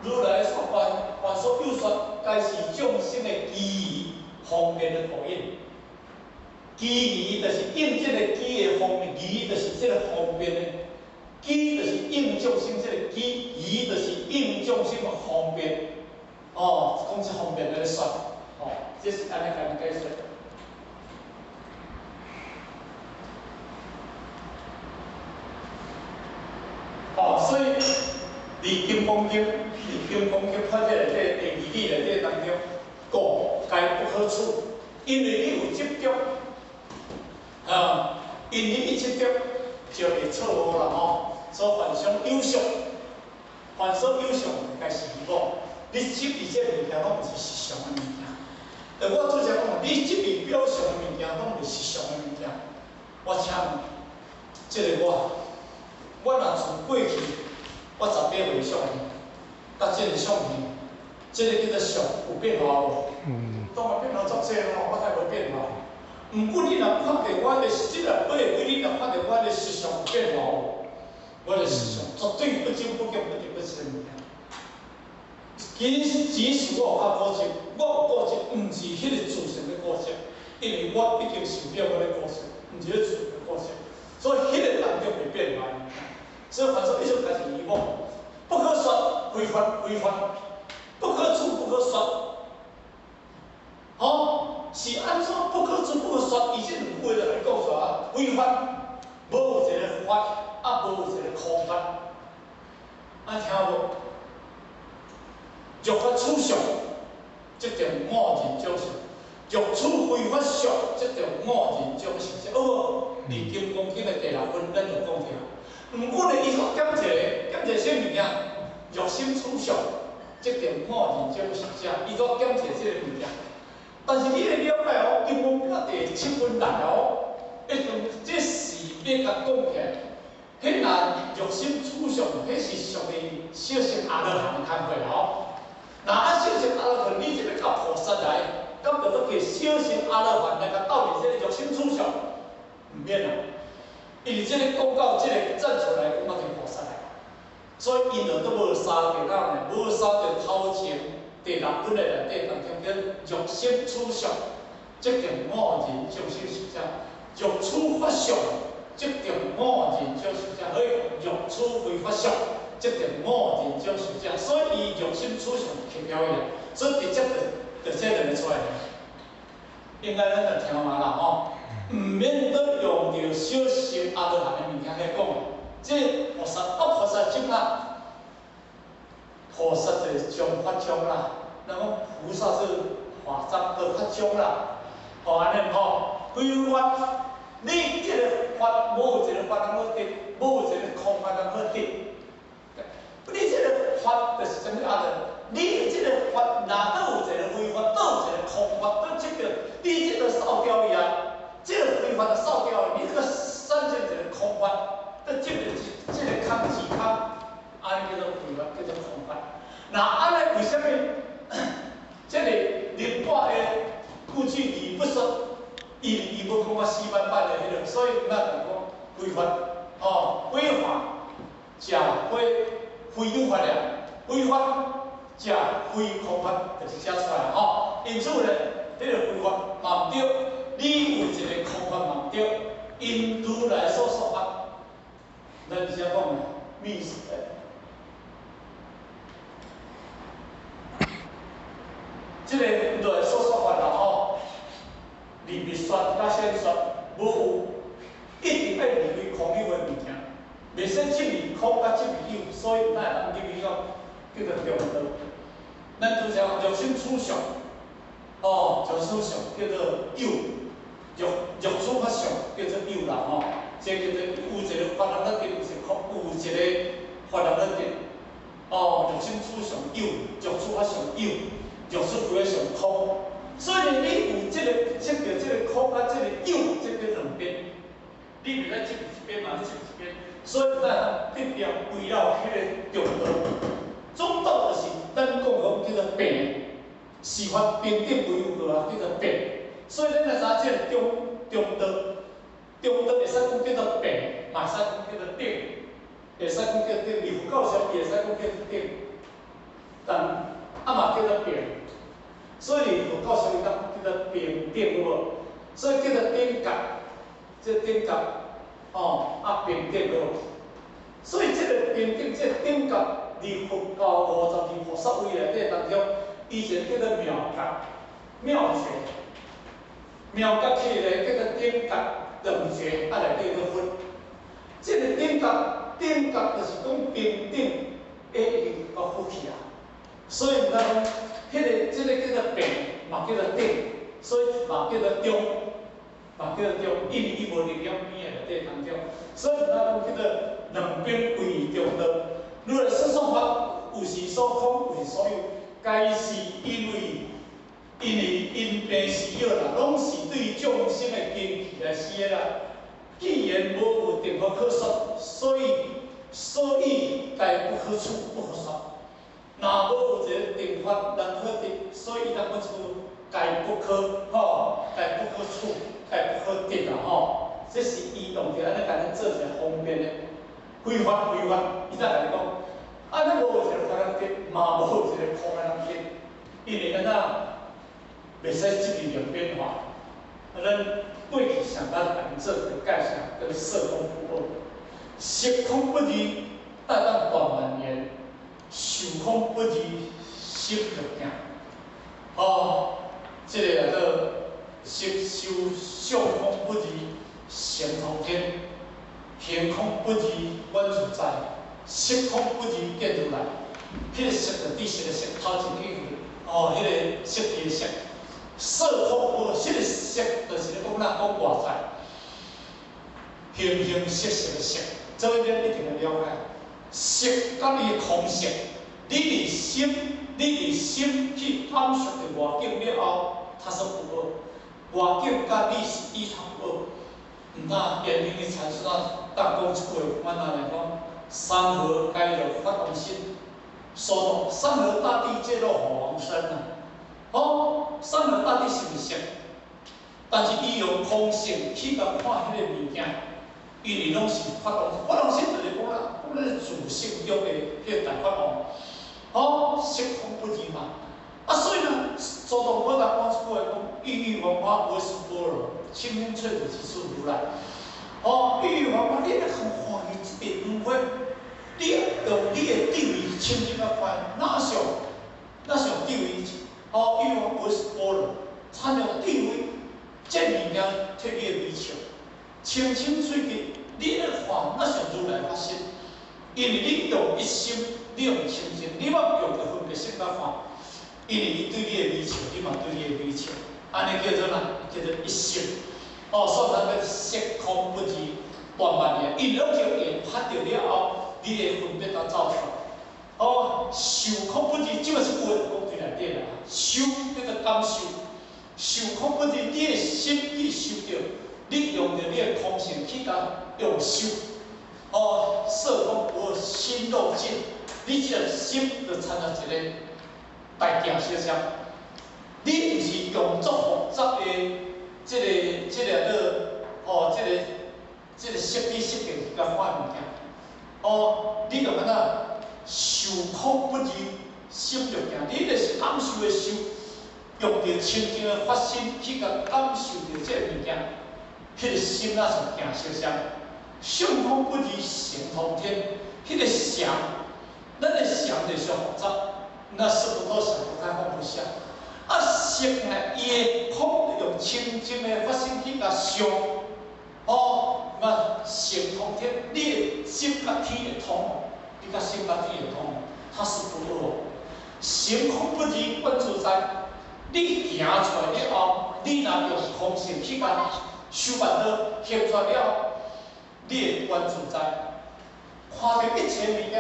如来所凡所有说，该是众生的机宜方便的投影。机宜就是应这个机的方便，宜就是这个方便的。机就是应众生这个机，宜就是应众生的方便。讲这方便来说，这是安尼甲你解说。所以《离金刚经》看这个第二义内底当中，讲该不可处，因为你有执着，因为你执着就会错误啦所凡上有相，凡所有相，该是无。你执伫这物件，拢毋是实相的物件。我拄则讲，你执伫表象的物件，拢毋是实相的物件。我请这个我若从过去，我10八岁相片，甲这个相片，这个叫做相，有变化无？当然变化足济咯，我才无变化。毋过你若看到我的这个8岁，你若看到我的实相有变化无？我的实相绝对不增不减，不减不减物件。即使我有较固执，我有固执，毋是迄个自性的固执，因为我已经受了我的固执，毋是迄自性的固执，所以迄个当中会变化。所以凡说一种开始疑问，不可说，非法，不可处，不可说。是安怎不可处不可说？以这两句来讲出来，非法，无有一个法，无有一个空法，听无？欲法处相，即叫五人种相；欲处非法相，即叫五人种相。无？《离金刚经》的第6分，咱就讲起来。毋过呢，伊搁减一个啥物件？欲心处相，即叫五人种相。伊搁减一个即个物件。但是你会了解金刚经第7分内一种这是要甲讲起来。迄若欲心处相，迄是属于小乘阿罗汉的看法那小乘阿罗汉，你即个到菩萨来，咁就要叫小乘阿罗汉来甲斗阵这个欲心处相，毋免啦。因为这个讲到这个站出来，讲到这个菩萨来，所以因就都无三个呢，无三个头前第6本的内底当中叫欲心处相，即叫五人众生实相；欲处法相，即叫五人众实相；所以欲处非法相。即叫五人种实相，所以伊欲心处相去表现，所以直接就这两个出来。应该咱就听嘛啦毋免都用着小乘阿罗汉的物件来讲。这菩萨菩萨种啦，菩萨就是种法种啦，那么菩萨是法藏的法种啦，安尼规法，你这个法无有一个法通好得，无有一个空法通好得。你这个法就是什么啊？你这个法哪都有一个非法，都有一个空法，都这个你这个扫掉伊啊，这个非法就扫掉了，你这个产生一个空法，这个空是空，安尼叫做非法，叫做空法。那安尼为什么？这个立法的故去理不说，伊无讲我死板板的迄种，所以咱就讲非法，非法，食非有法了，非法食非空法，就是写出来因此呢，这个非法嘛毋对，你有一个空法嘛毋对，因如来所说法，咱是讲密实的。这个如来所说法啦离密说甲显说，无有一定要离开空有的物件。袂使执迷空甲执迷有，所以咱会当入去讲叫做中道。咱拄则讲欲心处相，哦，就思想叫做有，肉处法相叫做有啦吼，这叫做有一个法人得定，有一个法人得定。哦，肉身处上有，肉处法上有，肉处法上空。所以你有这个切着这个空啊，这个有这边两边，你袂使切一边嘛，你切一边。所以咱必定围绕迄个中道，中道就是咱讲叫做平，事法平等为有啊，叫做平。所以咱来查这个中道，中道会使讲叫做平，嘛会使讲叫做顶。会使讲叫顶，离佛教上会使讲叫顶，但嘛叫做平，所以离佛教上伊讲叫做平顶有无？所以叫做顶角，这顶角平顶有无？所以这个平顶这顶角，离佛教52菩萨位内底当中，以前叫做妙觉，妙觉，妙觉起来叫做顶角两觉，内底个分，这个顶角。顶角就是讲平顶已经到福气啊，所以咱讲，这个叫做平，嘛叫做顶，所以嘛叫做中，嘛叫做中，因为伊无力量边内底当中，所以咱讲叫做两边为中道。如来说说法，有时所空，有时所有，皆是因病时药啦，拢是对众生的根器来施的啦。既然无有定法可说，所以该不可处，不可说。若无有一个定法能可得，所以咱讲出该不可，该不可处，该不可得啦，这是伊用着安尼甲咱做一个方便的规范，伊才来讲，咱无有一个法能得，嘛无有一个空的能得，因为咱袂使即个两变化，咱过去上咱按做的介绍跟色空不二，色空不二，但当断万年；受空不二，心着行。这个叫做色受相空不二，神通天；行空不二，阮自在；色空不二，见如来。迄个色就第四个色，头前几句，迄个色的色。色空无，迄个色就是咧讲咱讲外在，形形色色的色，所以咱一定要了解。色甲你的空色，你伫心去探索的外境了后，它是不二。外境甲你是依他不二。毋那言明的阐述啊，当讲一句，阮阿来讲，山河该有发动心，所动山河大地皆落虎王身啊。山河大地是毋色，但是伊用空性去甲看迄个物件，因为拢是发动性就是讲啦，讲咱自性中的迄个大法王，色空不二嘛。所以呢，所动我来讲一句讲，郁郁黄花为是般若，清清翠翠即是如来。郁郁黄花，你来看欢喜即片黄花，你用你的智慧清净啊看，哪上智慧？郁郁黄花是般若，参用智慧，这物件摕你的微笑，清清翠翠，你来看哪上如来发心？因为你用一心，你用清净，你莫用着分别心来看，因为伊对你的微笑，你嘛对你的微笑，安尼叫做哪？叫做一心。所以咱叫色空不二，断万年，因拢叫缘拍着了后，你的分别才走出来。受空不二，即个是话讲对内底啦。受叫做感受，受空不二，你的心去受着，你用着你的空性去甲用受。色空不二，心肉尽，你即个心就参照一个大镜小相。你就是用足复杂的这个色理设计去甲看物件。你就安怎？受空不二，心着行，你就是感受的受，用着清净的发心去甲感受着这个物件，迄个心哪是行相像？相空不二，神通天，迄个想，咱的想就上复杂，那是不多想不开放不下。色呢，伊的空用清净的发心去甲想，神通天，你的心甲天会通。你甲心甲天会通，它是不二。神空不二，观自在。你行出来了后，你若用方式去甲修办好，行出来了，你会观自在。看到一切物件，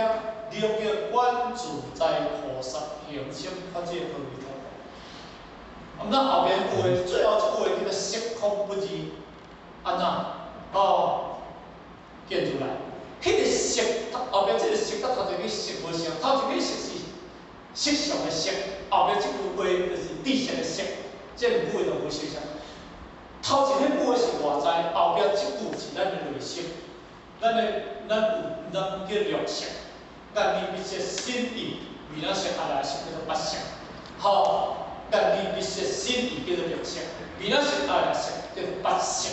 你要叫观自在菩萨行深发这个道理。咱后面有诶，最后一句话叫做色空不二，安怎？见出来。迄个色，后面这个色，甲头一个色无相，头一个色是色相的色，后面这句话就是知识的色，这两句话就无相像。头一个句是外在，后边这句是咱的内色，咱叫六色，但你必须心意，为咱色下来是叫做八色，好。但你必须心意叫做六色，为咱色下来色叫做八色。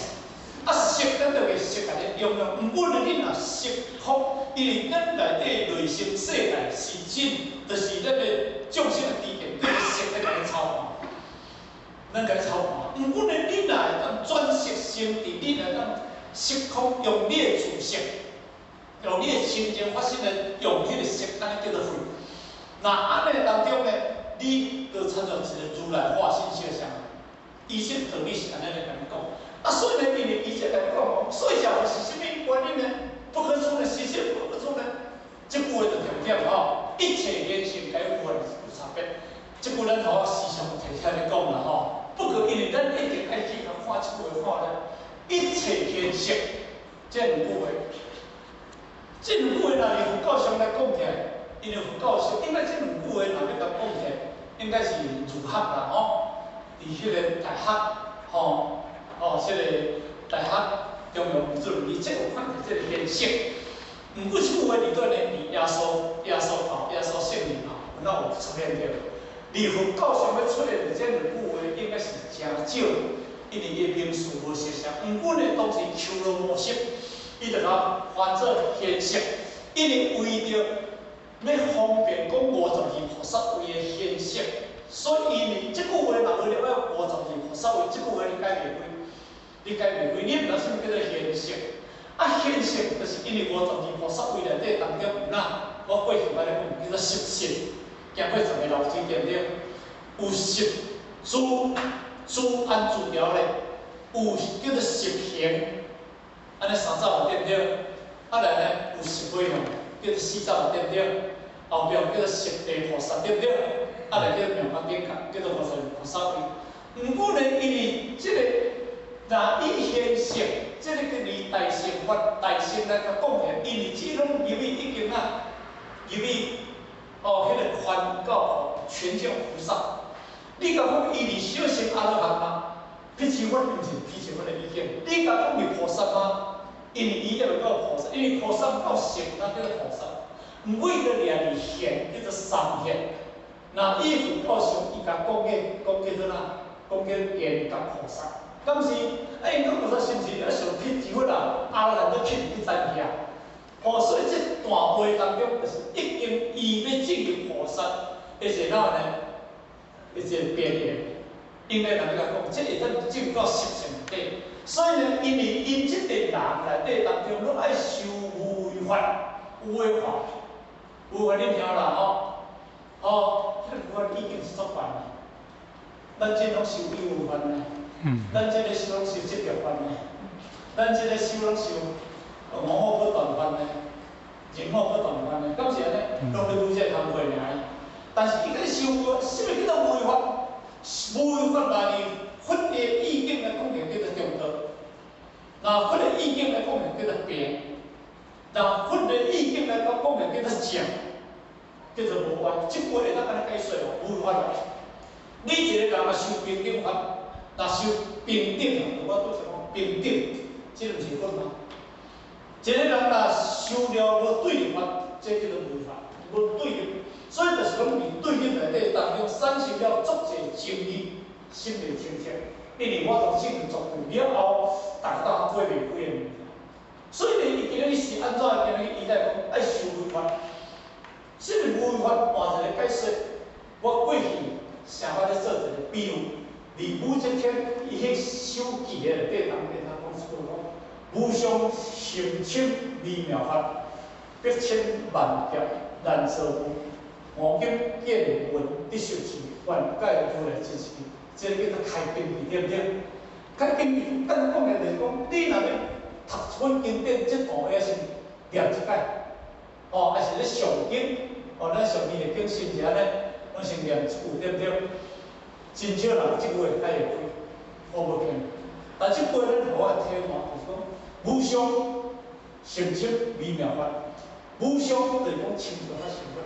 色咱就会色来用用，毋过你若色空，因为咱内底内心世界是真，就是咱的众生的知见，对色在来操盘，咱来操盘。毋过呢，你若会当转色成智，你若当色空，用你的自色，用你的心情发生的，用迄个色，安尼叫做慧。那安尼当中呢，你就参照一个如来化身相像，伊说道理是安尼来甲你讲。所以呢，因为伊这来讲，所以讲是什么原因呢？不可说的是什么不可说呢？这句话就重点一切言行该有差别。这句咱好时常提起来讲啦不可因为咱一定爱去看这句话呢，一切言行这两句话，这两句话若是佛教上来讲起来，因为佛教上应该这两句话若要甲讲起来，应该是儒学啦伫迄个大学这个大学中庸语论理，这有看到这个现象。毋过，这句话伫对呢，伫耶稣圣人那有出现着。离佛教上要出现的这两句话，应该是真少，因为伊名词无相像。毋过呢，当时求罗模式，伊就甲翻做现象，因为为着要方便讲52菩萨位的现象，所以因为这句话若为了要52菩萨位，这句话你解袂开。你解袂开，你毋知啥物叫做现象。现象就是因为52菩萨位内底当中有哪？我过去捌咧讲，叫做十性，行过10个楼梯对不对？有十自安自了咧，有叫做十行，安尼3走对不对？来呢有十回叫做4走对不对？后边叫做十地菩萨对不对？来叫做妙法境界，叫做52菩萨位。毋过呢，因为这个。那以现象，这个叫离大乘法，大乘来甲讲起，因为这种由于已经由于迄个传到全教菩萨，你甲讲伊是小乘阿罗汉吗？彼此我毋是彼此我的意见。你甲讲是菩萨吗？因为伊要到菩萨，因为菩萨到成那叫做菩萨，毋为了俩是现叫做三现。那伊佛教上伊甲讲叫做哪？讲叫圆觉菩萨。当时，因讲菩萨是毋是要上去只佛啊？阿罗汉都去去知去啊！所以这大会当中，就是已经伊要进入菩萨，而且哪呢？而且边缘，应该人甲讲，这会当进入到实相底。所以呢，因为因这个人内底当中，拢爱修无为法，无为法，无为你听啦迄个法已经是足办啦。咱这拢修有为法呢。咱这个修拢修执着法呢，咱这个修拢修我不断法呢，人我不断法呢，敢是安尼？拢是拄这工课尔。但是伊个修过，什么叫做无为法？无为法内面佛的意境来讲，叫做中道；那佛的意境来讲，叫做平；那佛的意境来讲，叫做正，叫做无法。即句会当安尼解说哦，无为法。你一个人啊修平等法。若修平等，我拄是讲平等，这毋是法吗？一个人若修了无对立法，这叫做违法，无对立。所以就是讲，伫对立内底当中产生了足侪争议，心理清晰。因为我从信作对了后，大家过袂开的物件。所以呢，伊今日是安怎？今日伊来讲爱修违法，什么违法？换一个解说，我过去常捌咧做一个比喻。离武则天伊迄手记的内底当中，他讲讲无上行深微妙法，百千万劫难遭遇，黄金见闻得受持，管介入来进行，这个叫做开经义，对不对？开经义，咱讲的就是讲，你若要读一本经典，这部要先念一解，哦，还是咧上经，哦，咱上经的经先者咧，咱先念一句，对不对？真少人即句会解会开，我无骗。但即句咱互我的题目就是讲，无上成熟微妙法，无上就是讲清楚法成法，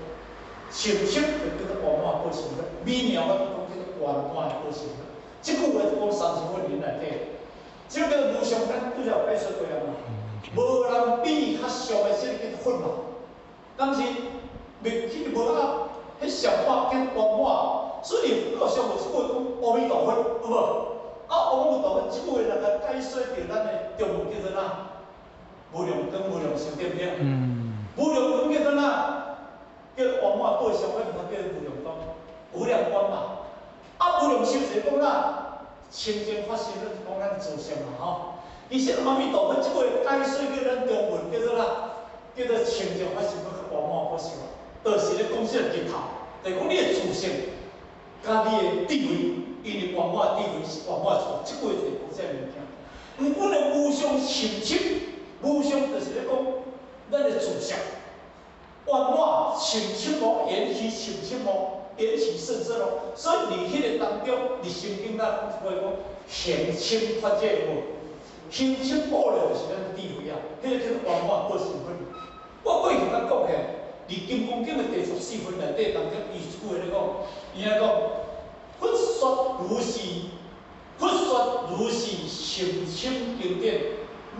成熟就叫做圆满果成法，微妙法就讲叫做圆满的果成法。即句话就讲三千法论内底，即个叫做无上，咱拄则有解说过啊嘛。无人比较上的，即个叫做法嘛。但是未去无啊，迄上法叫圆满，所以佛教上有即句讲阿弥陀佛，有无？啊，阿弥陀佛即句话来个解说着咱的中文叫做哪？无量光、无量寿，对不对？无量光叫做哪？叫圆满果成法，它叫无量光，无量光嘛。啊，无量寿就是讲哪？清净法身，咱讲咱自性嘛吼。其实阿弥陀佛即句解说叫咱中文叫做哪？叫做清净法身，要较圆满果成法，就是咧讲即个日头，就是讲你的自性，甲你的智慧，因为圆满智慧是圆满处，即句就是讲这物件。毋过咧无上成熟，无上就是咧讲咱的自性，圆满成熟无，缘起成熟无。缘起甚深咯，所以伫迄个当中，伫心经咱讲一句讲，行清法界无，行清保了就是咱的智慧啊，迄个叫做圆满果成分。我过去咱讲的，伫金刚经的第14分内底当中，伊一句话咧讲，伊咧讲，佛说如是，佛说如是成清经典，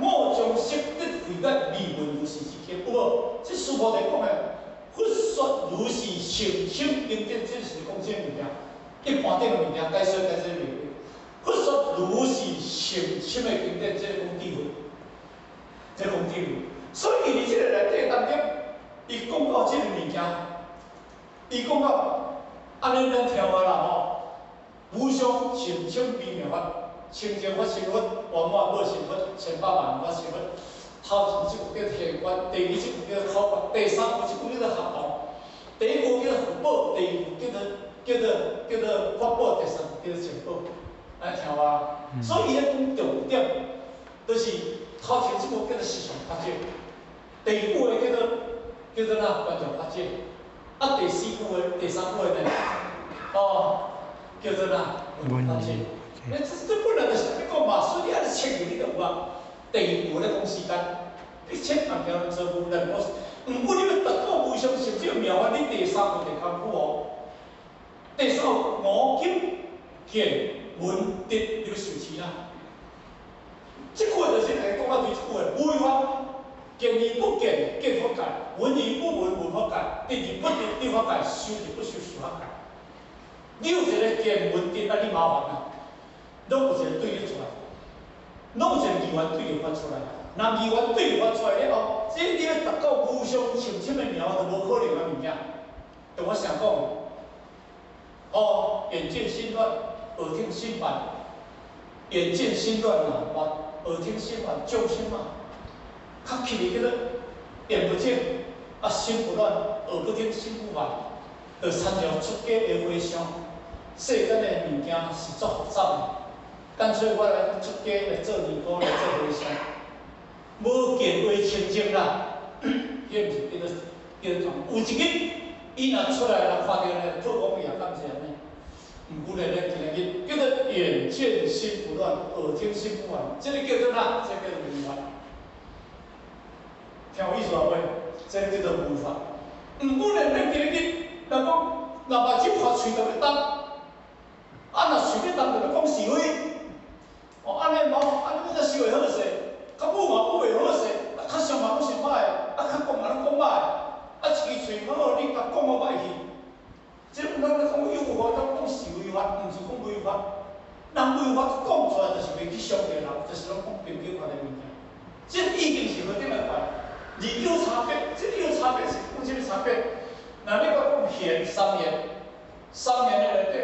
我将悉得回答理论如是之经，有无？这师傅在讲的。佛说如是成清经典，这是讲这物件，一般顶的物件，解说解说袂。佛说如是成清的经典，这讲智慧，这讲智慧。所以伫这个内底当中，伊讲到这个物件，伊讲到安尼咱听下啦吼，无上成清微妙法，清净法成法，圆满果成法，千百万法成法。头前即句叫天观，第二即句叫考法，第三句即句叫做合同，第一句叫做福报，第二句叫做法宝，第三句叫做成宝，安尼听有？所以咧讲重点，就是头前即句叫做实相法界，第二句叫做哪观照法界，啊第四句第三句呢，叫做哪文法界。这本来就是你讲嘛，所以你安尼切入你就有啊。第二步咧讲时间，你千万条做无能我，毋过你要达到无上成就妙法，你第三步就艰苦哦。第三步五经见闻得你要受持啦。即句就是来讲到对即句的违法，见而不见，见法界；闻而不闻，闻法界；得而不得，得法界；修而不修，修法界。你有一个见闻得，啊，你麻烦啦，拢有一个对立出来。拢有一个疑问对着发出来，若疑问对着发出来了后，这你要达到无上成清的妙，就无可能的物件。就我想讲，眼见心乱，耳听心烦；眼见心乱嘛，耳听心烦，救心嘛。较起哩叫做眼不见，心不乱，耳不听，心不烦，就参照出家的回想，世间的物件是足复杂的。干脆我来出家来做尼姑来做和尚，无见为清净啦，迄毋是叫做有一日，伊若出来啦，看到咧，做讲也感谢呢。毋过咧，咱今日叫做眼见心不乱，耳听心不烦，这个叫做哪？这个叫做无法。听有意思无？这个叫做无法。毋过咧，咱今日若讲，若目睭看喙就要动，若喙要动，就要讲是非。安尼无，安尼才修会好势，较母嘛母袂好势，较上嘛佫上歹个，较讲嘛佫讲歹个，一支喙好，你甲讲我歹去。即咱咧讲有法，咱讲是非法，毋是讲违法。人违法讲出来，就是袂去伤着人，就是拢讲平等法的物件。即已经是何等个法？而有差别，即有差别是讲即个差别。若你讲现三言，三言的内底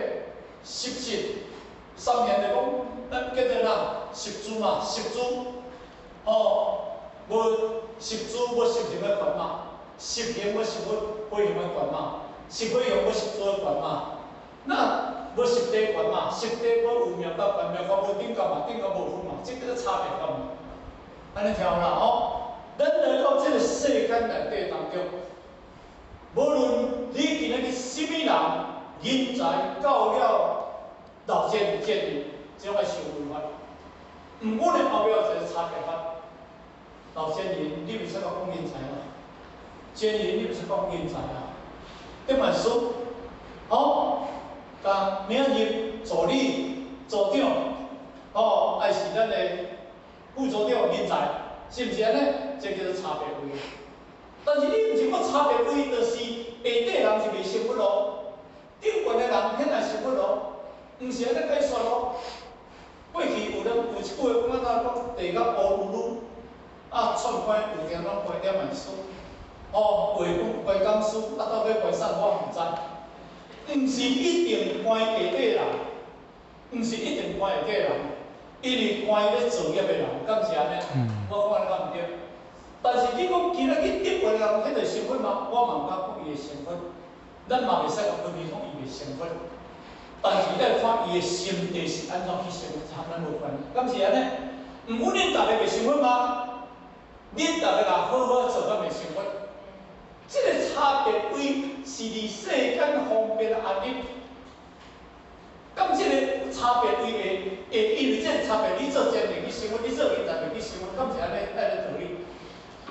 17。三言就讲，咱叫做哪十珠嘛，十珠，无十珠无十行的权嘛，十行无十火行的权嘛，十火行无十珠的权嘛。那无实地观嘛，实地无有命甲观，命观无顶角嘛，顶角无分嘛，这个差别感嘛。安尼听有啦吼，咱来到这个世间内底当中，无论你今仔日什么人，人才到了老见见你，只爱受规范。毋过咧后壁有一个差别法，老先人你毋使讲人才啦，先人你毋使讲人才啦，对嘛说，好，甲明日助理、组长，哦，还是咱的副组长人才，是毋是安尼？这叫做差别位。但是你毋是讲差别位，就是下底人是袂成佛咯，顶悬的人显然成佛咯，毋是安尼解说咯。过去有一句话讲讲地甲乌噜噜，啊，创开有点拢开点万事，哦，话讲开讲师，啊，到底开啥我毋知。毋是一定关下底人，毋是一定关下底人，因为关咧作业的人，敢是安尼？我看敢毋对。但是你讲今仔日得过的人，迄个身份嘛，我嘛毋敢讲伊的身份，咱嘛袂使讲分别讲伊的身份。但是要看伊的心地是安怎去生活，和咱无关，敢是安尼？毋过恁逐个袂成佛吗？恁逐个也好好做咱袂成佛。这个差别位是伫世间方便安逸。咁这个差别位会因为这个差别，你做真袂去生活，你做人才袂去生活，敢是安尼道理？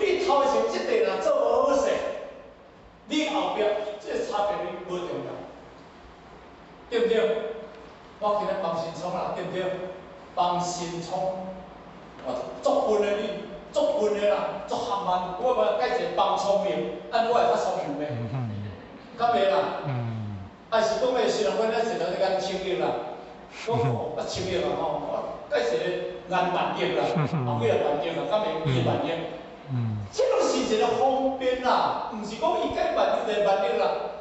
你头前即个人做无好势，你后壁这个差别位无重要。对不对？我今日放新聪啦，对不对？放新聪，足笨的你，足笨的啦，足含慢。我要改一个放聪明，安我会较聪明袂？敢袂啦？还是讲诶，时人阮咧一个眼青叶啦，讲哦，青叶啦吼，我改一个眼慢叶啦，后尾也慢叶啦，敢袂伊慢叶？这拢是一个方便啦，毋是讲伊改慢叶就慢叶啦。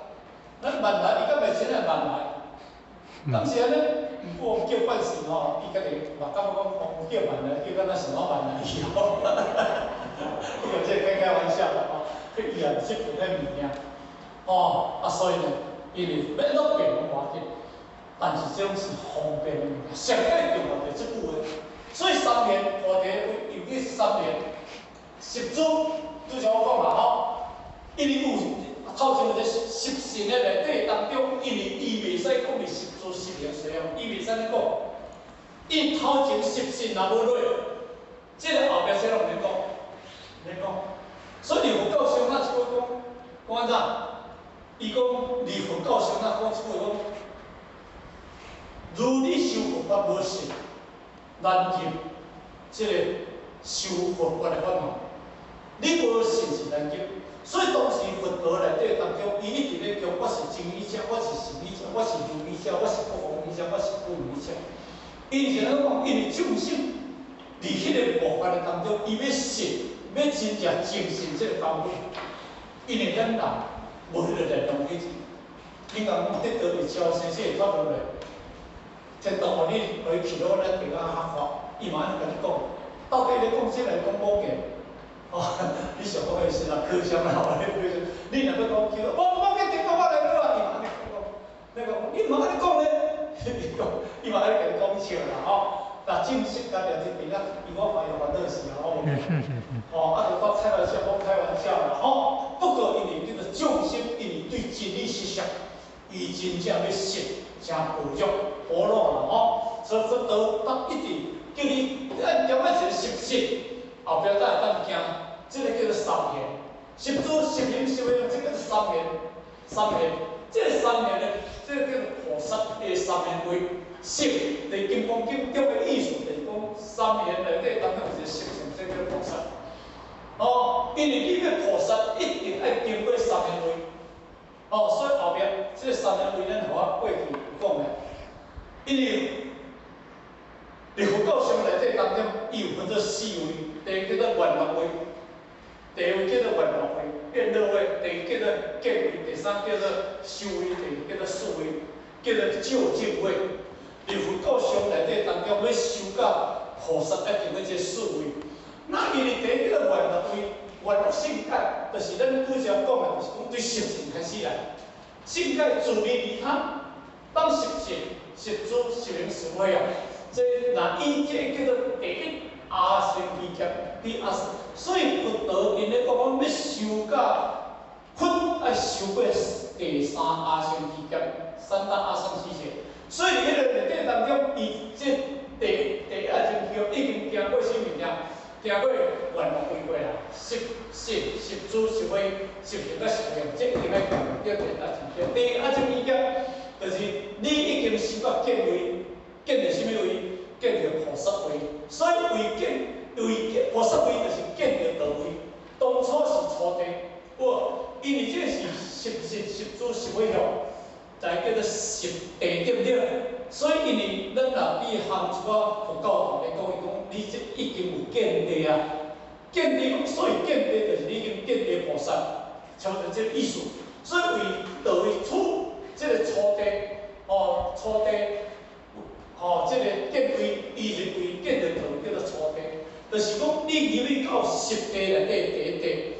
咱慢来，伊敢袂真系慢来？当时安尼，毋过叫办事吼，伊家己嘛感觉讲，叫慢来，叫敢若什么慢来去吼，伊有这开玩笑啦吼，伊也毋识分迄物件，哦，所以呢，因为要落变拢要紧，但是这种是方便的物件，上解重要就即句话，所以三年话题尤其是三年，习主拄像我讲啦吼，因为有。头前有一个习性的内底当中，因为伊袂使讲伊习主习灵随哦，伊袂使咧讲。伊头前习性若无落，即个后壁谁拢免讲，免讲。所以佛教上那一句讲安怎？伊讲离佛教上那讲一句讲，如你修佛法无信，难入即个修佛法的法门。你无信是难入。所以当时佛陀内底当中，伊一直咧讲，我是真理者，我是实理者，我是如理者，我是不弘理者，我是不如理者。伊是安怎讲？因为众生伫迄个佛法的当中，伊要信，要真正精信这个功夫。因为咱人无迄个力量去。你讲得到一朝生死会脱落来，天道互你回去了，咱就讲合法。伊嘛安尼甲你讲，到底咧讲啥来讲保健？哦，你想讲的是啦，科学啦，你若要讲去了，我给听讲我来了，伊嘛安尼讲，你讲你嘛安尼讲咧，伊嘛安尼甲你讲笑啦吼。但正式家己这边啊，伊我发现烦恼是吼，哦，啊就讲开玩笑，讲开玩笑啦吼。不过因为这个众生，因为对真理实相，伊真正要信，真培育活络啦吼。所以佛陀当一直叫你按点仔一个习性。后壁才会当行，这个叫做三年。习主习灵修养，这个叫做三年。三年，这个三年呢，这个叫做菩萨的三年位。习在金刚经中的意思，就是讲三年内底当中有一个习性，这个叫菩萨。哦，因为你要菩萨，一定要经过三年位。哦，所以后壁这个三年位，咱互我过去讲的，因为伫佛教上内底当中，伊有分做四位。第一叫做圆乐位，第二位叫做圆乐位、变乐位，第二叫做结位，第三叫做修位，第四叫做术位，叫做究竟位。伫佛教上内底当中，要修到菩萨要经过这术位。那因为第一叫做圆乐位，圆乐性界，就是咱拄则讲的，就是讲对习性开始来。性界自利利他，当实主实行实惠啊，这若以这叫做第一阿僧祇劫，第阿僧，所以佛陀因咧讲讲要修到佛爱修过第三阿僧祇劫，三大阿僧祇劫。所以迄个内底当中，伊这第一阿僧祇劫已经行过啥物件？行过愿望归过啦，实主实惠实行到实用，这已经要讲叫第一阿僧祇劫。第二阿僧祇劫，就是你已经修到见位，见到什么位？见到菩萨位。所以为菩萨位，就是见到道位。当初是初地，因为这是实主实惠向。才叫做实地，对不对？所以因为咱若以含一个佛教来讲，伊讲你这已经有见地啊，见地，所以见地就是你已经见地菩萨，差不多这个意思。所以为道为处这个初地，初地，这个见位，伊是为见着道叫做初地，就是讲你入去到实地内底第一地，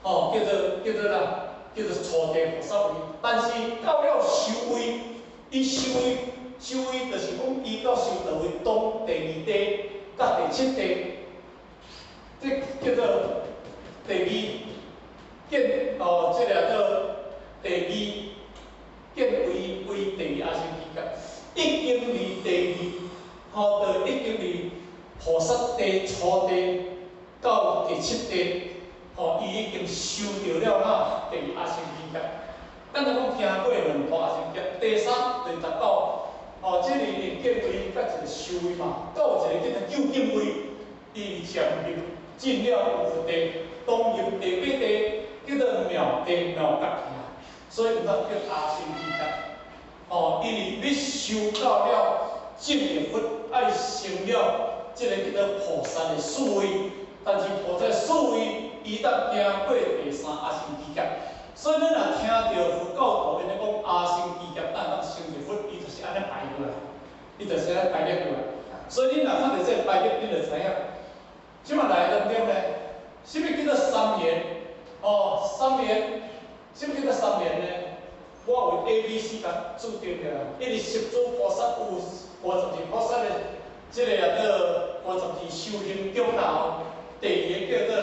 叫做啦。叫做初地菩萨位，但是到了修位，伊修位就是讲伊到修道位当第二地、甲第七地，这叫做第二见这个叫第二见为第二阿僧祇劫，已经离第二，就已经离菩萨地、初地到第七地。伊已经修到了哪？第二阿僧祇劫。咱来讲听过两大阿僧祇劫，第三就是达到这个念见位甲一个修位嘛，到有一个叫做究竟位，伊渐入进了佛地，当入第八地叫做妙地妙觉去啊，所以毋通叫阿僧祇劫。因为要修到了正入佛，爱成了这个叫做菩萨的思维，但是菩萨思维。伊当行过第三阿僧祇劫，所以咱若听到佛教徒因咧讲阿僧祇劫，当成就佛，伊就是安尼排过来，伊就是安尼排列过来。所以你若看到这个排列，你就知影，即马来当中咧，什么叫做三言？三言，什么叫做三言呢？我有 ABC 甲注定的啦，因为十祖菩萨有52菩萨的，这个叫做52修行中啦。第二个叫做。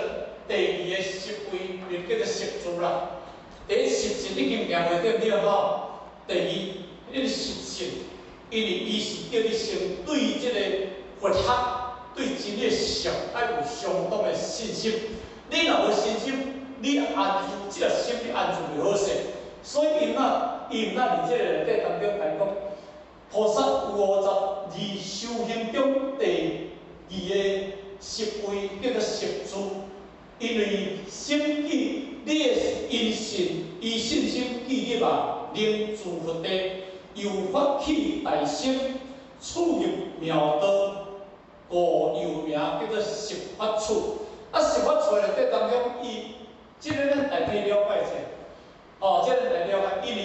第二个十位就叫做十住啦。第一十信已经行袂对不对吼？第二，迄个十信，因为伊是叫你先对这个佛学、对真理上爱有相当的信心。你若无信心，你安住这个心，你安住袂好势。所以伊毋伫这个内底当中来讲，菩萨有52修行中第二个十位叫做十住。因为心记，你的因信，以信心记入啊，能住佛地，又发起大心，处入妙道，故又名叫做十法处。十法处内底当中，即个咱大体了解者，即个来了解，因为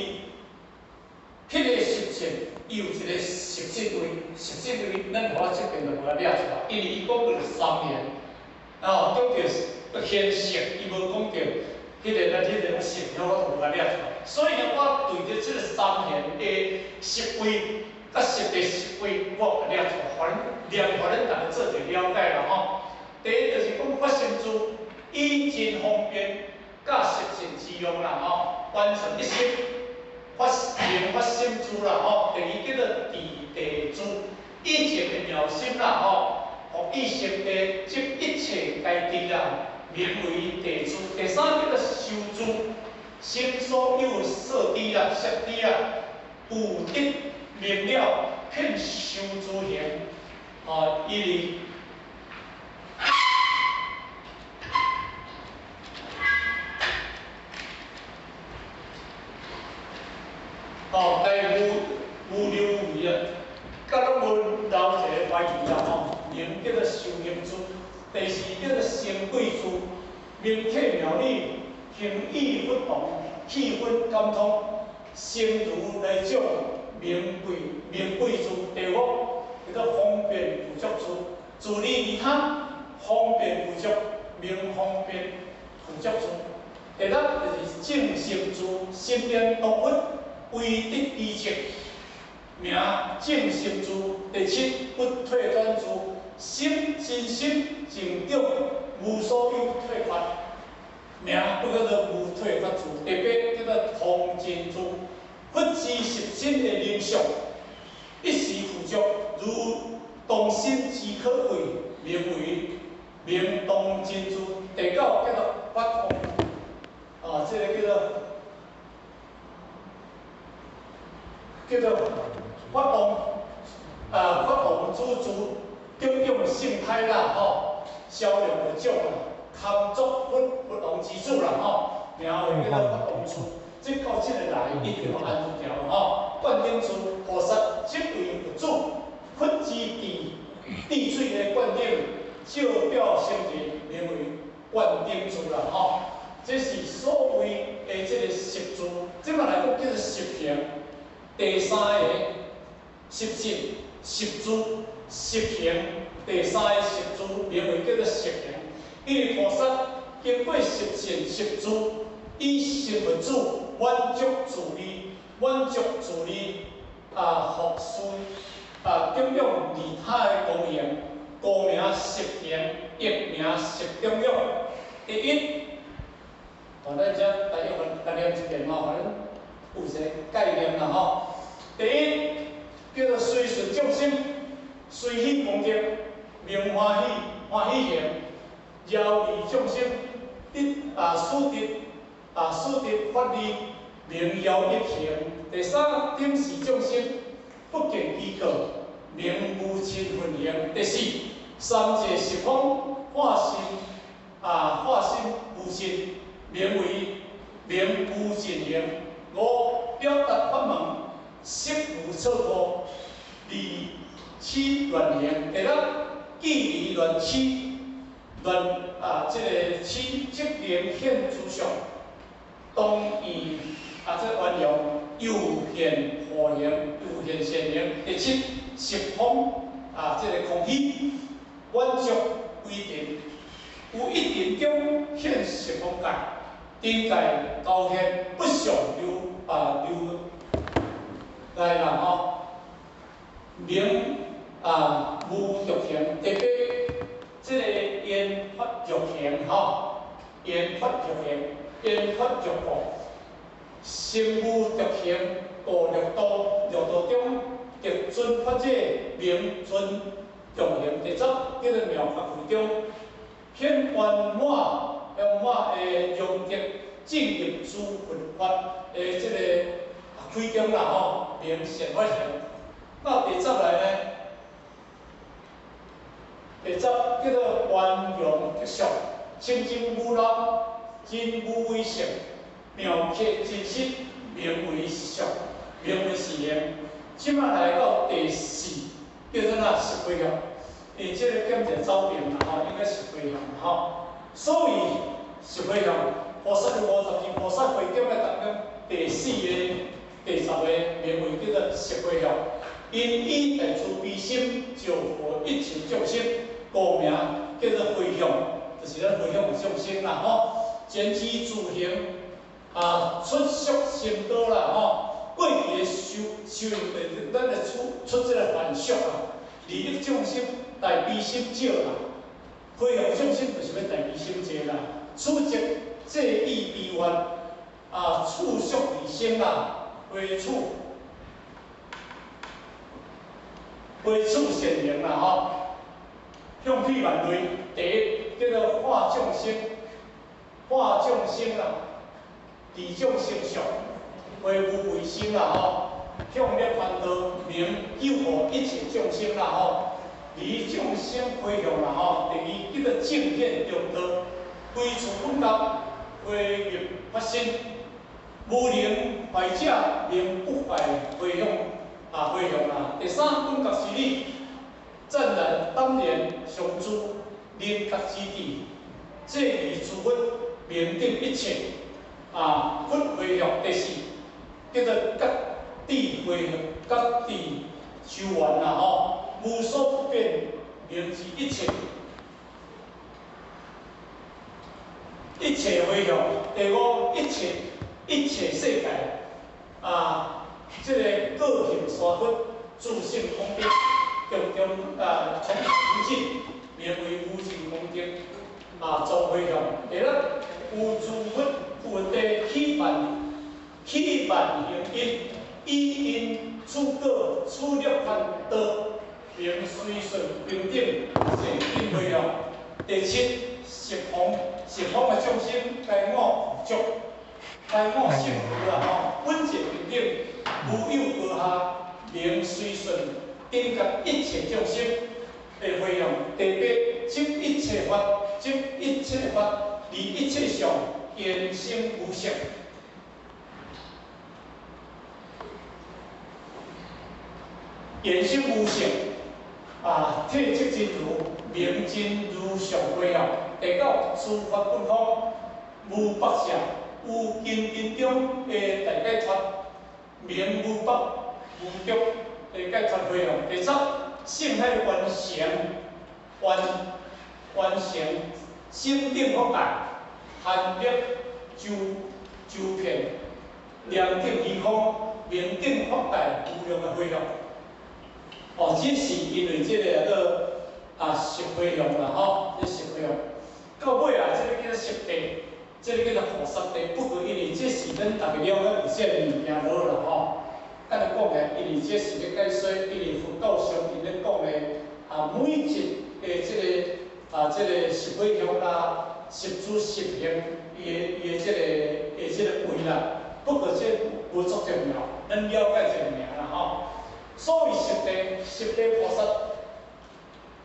迄个十信，伊有一个十七位，咱我这边就无来了出来，因为伊讲过3年，讲到。显实，伊无讲到迄个实了，我就无甲了出来。所以呢，我对着即个三贤的十位甲十地十位，我甲了出来，互咱大家做一了解啦吼。第一就是讲发心珠，以真方便甲实践之用啦吼，完成一心发心珠啦吼。第二叫做地珠，以前的妙心啦吼，互以成地即一切该地啦。名为地珠，第三叫做修珠，心所有色地啊、色地啊，有得明了，遍修珠行，因为该无流无啊，甲拢无留一个怀疑啦吼，名叫做修行珠。第四叫做成贵珠，明体妙理，行义不同，气氛感通，心如来种名贵珠。第五叫做方便辅助珠，自利利他，方便辅助，名方便辅助珠。第六就是正心珠，心念独佛，为得依切。名正心字。第七，不退转字，心真心静中，无所有退发。名不叫做无退发字。第八，叫做通真字，不知实心的灵相，一时附着，如动心之可贵，名为名动真字。第九，叫做发光，这个叫做发光，发光之字，种种性态啦，销量就少啦，堪作不容之主啦，名为叫做发光字。这到这个来一定要按住条，灌顶字，菩萨即位佛主，佛之地水的灌顶，照表成形，名为灌顶字啦，这是所谓的这个十字，即摆来讲叫做十行。第三个十字，十字，十行。第三个十字名为叫做十行。因为菩萨经过十行十字，以成佛主，满足自利，服侍种种利他的功用，故名十行，亦名十种用。第一，咱遮大念一遍互恁有一个概念啦第一叫做随顺众生，随喜功德，名欢喜行，饶利众生，使得法利，名饶益行。第三，顶事众生，不见机构，名无亲分行。第四，三界十方化身无身，名无尽行。五，表达法门，实无错误，理起乱行。第六，记离乱起，这个起即明显诸相，当以这圆融有现和行，有现现行。第七，十方这个空虚，满足规定，有一定中现十方界。顶界高显，不上流来啦名无欲行。第八，这个言法欲行言法欲果，心无欲行，过六道中极尊法者，名尊用行。第十，叫做妙法会中，显圆满的用德进入诸佛法的这个开中啦名显法行。到第十来呢，第十叫做圆融吉祥，清净无染，真无为性，妙客真实，名为实相，名为实行。即摆来到第四，叫做十回向。伊这个检查走遍啦应该十回向所以十回向，菩萨有52菩萨会中的当中，第四个、第10个名为叫做十回向。因以大慈悲心照佛一切众生，故名叫做回向，就是咱回向众生啦全知自行出俗心道啦过去的修行对咱来出这个凡俗利益众生，大悲心少啦。回向众生就是要大悲心济啦，处则借意悲愿处俗离生啦，为处善行啦向譬万类，第一叫做化众生啦，利众生相，为无为生啦向涅槃道，名救护一切众生啦离众生回向啦第二叫做正见中道，归处本觉，回入发心，无能坏者名不坏回向啦。第三本觉是理，湛然当然常住，人觉之地，借以诸佛明定一切佛回向。第四叫做觉地回向，觉地修圆啦无所不变，名之一切回向。第五，一切世界这个个性山佛自性空德，重重从无尽，名为无尽功德。总会向第六有诸佛地起万行因，以因处果处力反道，并随顺平等，善因为向。第七，十方的众生该我福，该我幸福稳健平等，无有高下，明随顺顶甲一切众生的回向。第八，执一切法，离一切相，言生无相。言生无相体积真如，明真如上回向。第九，诸法本空，无百相，有经中的大解脱，明无百无着的解脱回向。第十，性海完成心定福大，含力周遍，量定虚空，明定福大无量的回向。这是因为这个十回向啦，这十回向。到尾这个叫做十地，这个叫做菩萨地。不过因为这是咱大家了解有些物件落啦，咱来讲的，因为这是咧解说，因为佛教上面咧讲的每一个这个十回向啦、十住十行，伊这个位啦。不过这无足重要，咱了解这个名啦所以十地菩萨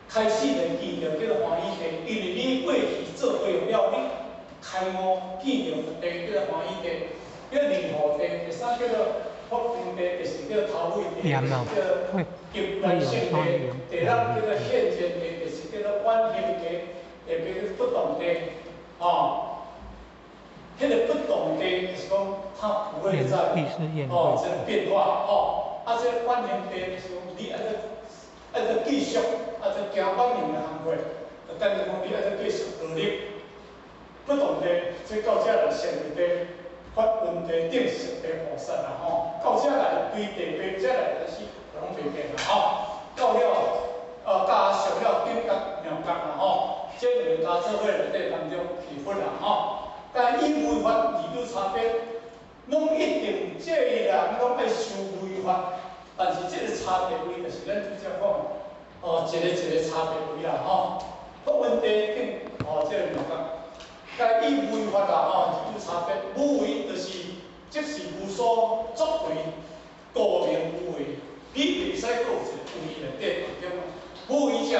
开始来见到叫做欢喜地，因为你过去做回向了，你开悟见到地叫做欢喜地，叫离合地，第三叫做福平地，就是叫头尾地，就是叫极乐性地，第六叫做现前地，就是叫做观行地，下边叫不动地，迄个不动地就是讲它不会在这个变化这个观念地就是讲，你按照继续，按照行观念的行为，就等于讲你按照继续努力。不动地，即到遮来成为地发问地定实地菩萨啦到遮来对地八，遮来就是拢袂变啦到了加上了顶觉妙觉啦这两家做伙内底当中起分啦但以违法而有差别。拢一定这个人拢爱受违法，但是这个差别位就是咱拄则讲一个差别位啦福文地顶这个物件，但以违法啦有差别，无为就是即是无所作为，故名无为。你袂使讲一个为内底当中，无为者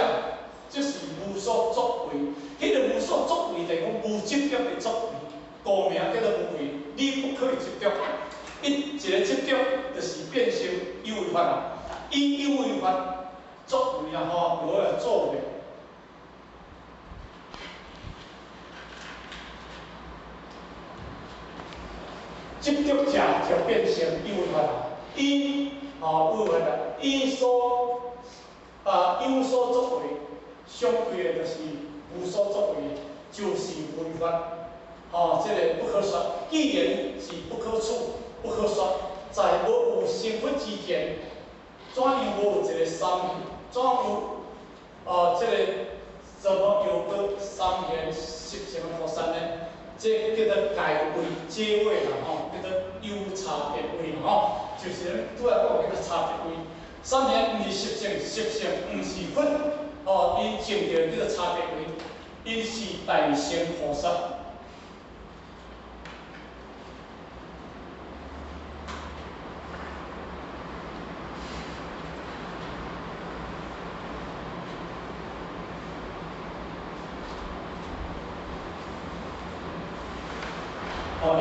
即是无所作为，迄个无所作为就讲无执着的作为。故名叫做无为，你不可以执着，一个执着就是变成有为法啦。以有为法作为如何作为？执着者就变成有为法啦。有为啦，有所作为，相对的就是无所作为，就是违法。这个不可说，既然是不可处、不可说，在无有成佛之前，怎样无有一个三明？怎有这个怎么有个三贤十行的菩萨呢？这叫做界位阶位啦叫做有差别位就是拄仔讲叫做差别位。三贤毋是十行，十行毋是佛因证着叫做差别位，因是大乘菩萨。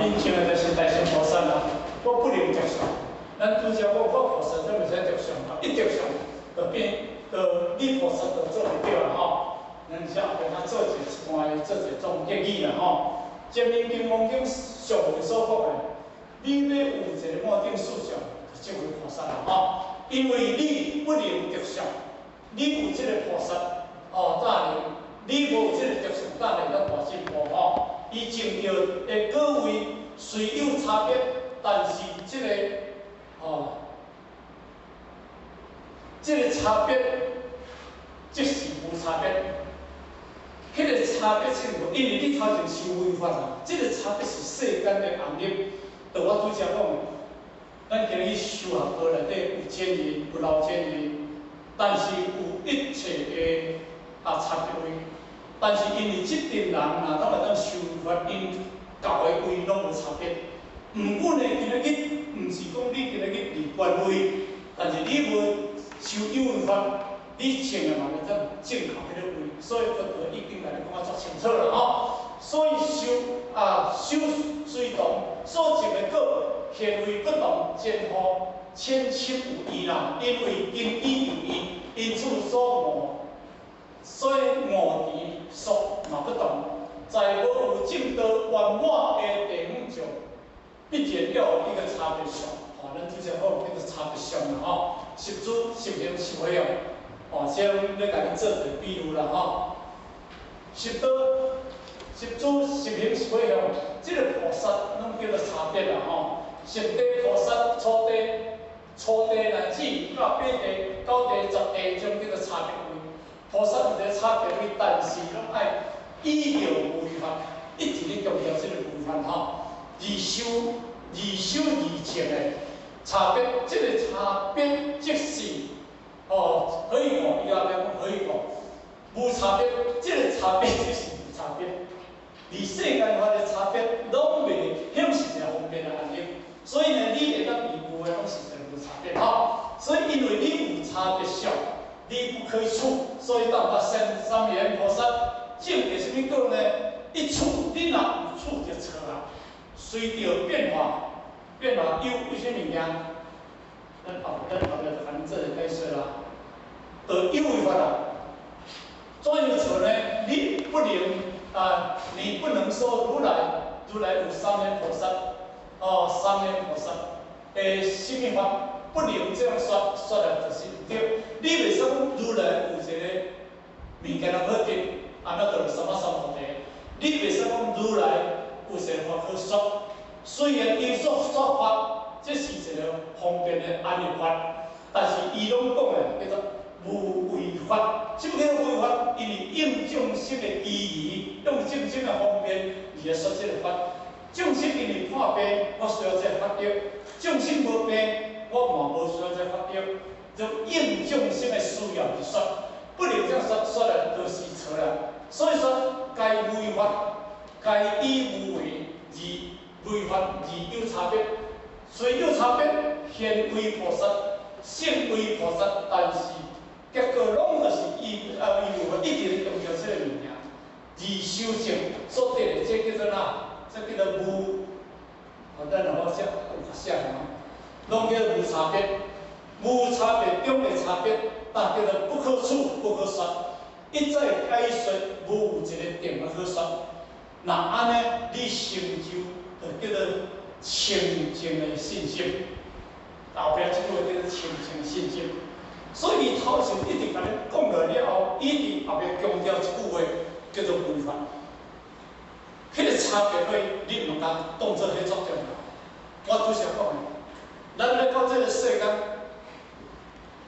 因证的就是大乘菩萨啦，我不能着相。咱拄则我菩萨都袂使着相一着相就变，你菩萨就做袂到啦咱只后边做一段做一种建议啦前面经文经上文所讲的，你要有一个末定思想，就即位菩萨啦因为你不能着相，你有即个菩萨当然你无有即个着相，当然咱大进步伊证着的果位虽有差别，但是这个这个差别即是无差别。迄个差别性无，因为你头前受违法啊，这个差别是世间的行业。就我拄则讲，咱今日修学课内底有前人，有老前人，但是有一切的差别位。但是因为即阵人若当来当修法，因教的位拢无差别。毋过呢，今仔日毋是讲你今仔日离官位，但是你无修有违法。你穿的嘛，就正正靠迄个位，所以佛陀已经甲你讲啊足清楚了吼。所以修随同，所种的果，行为不同，前后千秋有异啦。因为因依有异，因此所以误题数嘛不同。在无有正道圆满的第五种，必然了一个差别相。咱拄则讲叫做差别相啦吼，十主十行十回用。先要甲你做一个比喻啦吼，十主十行十回向，即个菩萨拢叫做差别啦吼。十地菩萨、初地乃至到八地、九地、十地，种叫做差别位。菩萨有个差别位，但是拢爱依着违法，一直咧强调即个违法吼。二修二情的差别，即个差别即是。可以讲，伊后边讲可以讲，无差别，即个差别就是无差别。而世间法的差别，拢袂显示一个方便的案例。所以呢，你会当弥补的拢是一个无差别吼。所以因为你有差别相，你不可以处，所以当把三面菩萨证的什么果呢？一处，你若有处就错啦。随着变化有什物件？咱后就含这个解释啦。有违法啦，怎样错呢？你不能说如来有三面菩萨，三面菩萨什么法不能这样说来就是唔对。你袂使讲如来有一个物件好紧，那就什么菩提。你袂使讲如来有一个法可说，虽然伊所说法，这是一个方便的安立法，但是伊拢讲的叫做。无违法，什么叫违法？因为应众生的意义，用众生的方便而来说这个法。众生因为破病，我需要这个法律；众生无病，我嘛无需要这个法律。就应众生的需要而说，不能这样说来就是错了。所以说，该违法，该以无为而违法而有差别。虽有差别，现为菩萨，性为菩萨，但是。结果拢就是伊有一直咧强调这个物件，而修行所得的，这叫做哪？这叫做无，咱若好写，有较写嘛，拢叫做无差别。无差别中的差别，但叫做不可处、不可说。一再解说，无有一个定可说。那安尼，你成就就叫做清净的信心。后边这句叫做清净信心。所以头前一直甲你讲了后，一直后面强调一句话，叫做违法。迄个差别位，你毋通当作迄作重要。我拄则讲，咱咧到这个世间，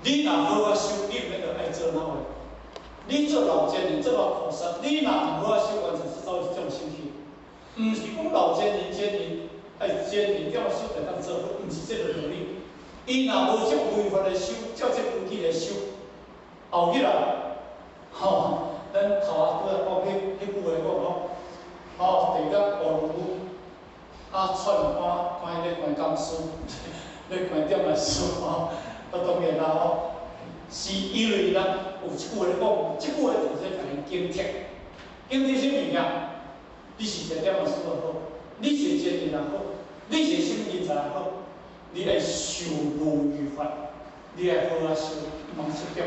你若好啊修，你毋免着爱做哪位？你做老奸人，做老菩萨，你若毋好啊修，完全是走一种心去。毋是讲老奸人奸人叫修就当做好，毋是这个道理。伊若无照违法来修，照这规矩来修，后日啊，咱头啊拄仔讲迄句话讲地甲乌牛串看咧关工书，咧关点来书当然啦是因为咱有一句话咧讲，即句话就是甲你警惕，警惕什物件？你是一点来书也好，你是一个人也好，你是什么人才也好。你爱受无违法，你爱好啊修，忙出着，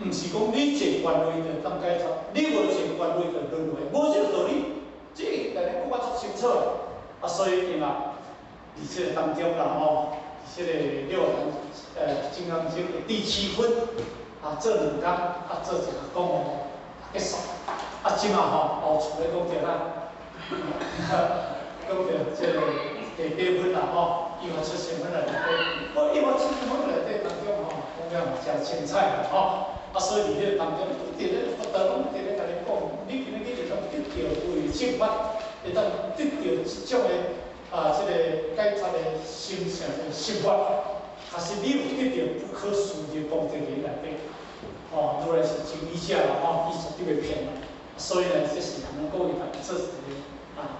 毋是讲你坐官位就当解脱，你无坐官位就轮回，无这个道理。这个大家讲啊足清楚所以因伫这个当中啦这个金刚经的第7分这2天做一个讲结束。即马后厝咧讲着啦，讲着这个第8分啦伊嘛出现阮内底，伊嘛出现阮内底当中吼，讲了嘛真精彩啦吼。所以伫迄个当中，不停咧不断拢伫咧甲你讲，你今日会当得到为正法，会当得到即种的即个解脱的心情的生活，还是你有得到不可思议的功德在内底。如来是真理者啦伊绝对袂骗啦。所以呢，这是能够给大家这是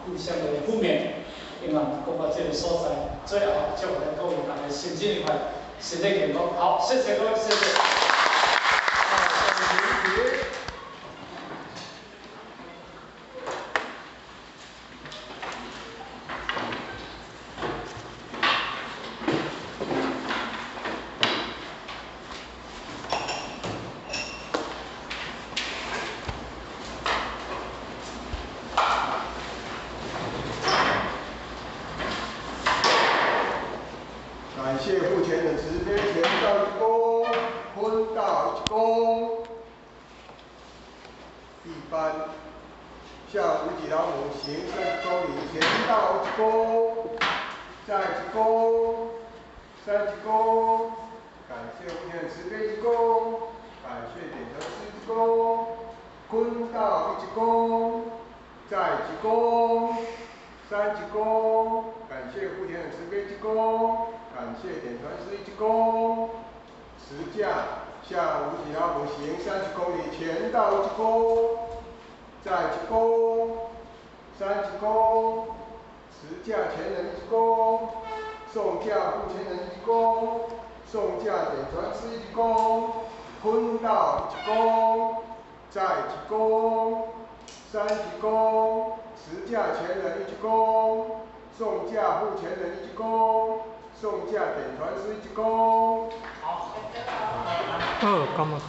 互相的互勉，因为讲到这个所在，最后祝福咱各位大家身体愉快，身体健康。好，谢谢各位，谢谢。感谢父前的慈悲，前道一躬，坤道一躬。一般向无极老母行圣恭礼，前道一躬，再一躬，三一躬。感谢父前的慈悲一躬，感谢点头师一躬，坤道一躬，再一躬，三一躬。感谢父前的慈悲一躬。感谢点传师一躬，持架向无极老母行30公里，前道一躬，再一躬，三一躬，持架前人一躬，送架父前人一躬，送架点传师一躬，坤道一躬，再一躬，三一躬，持架前人一躬，送架父前人一躬。送架点传师一躬。干嘛？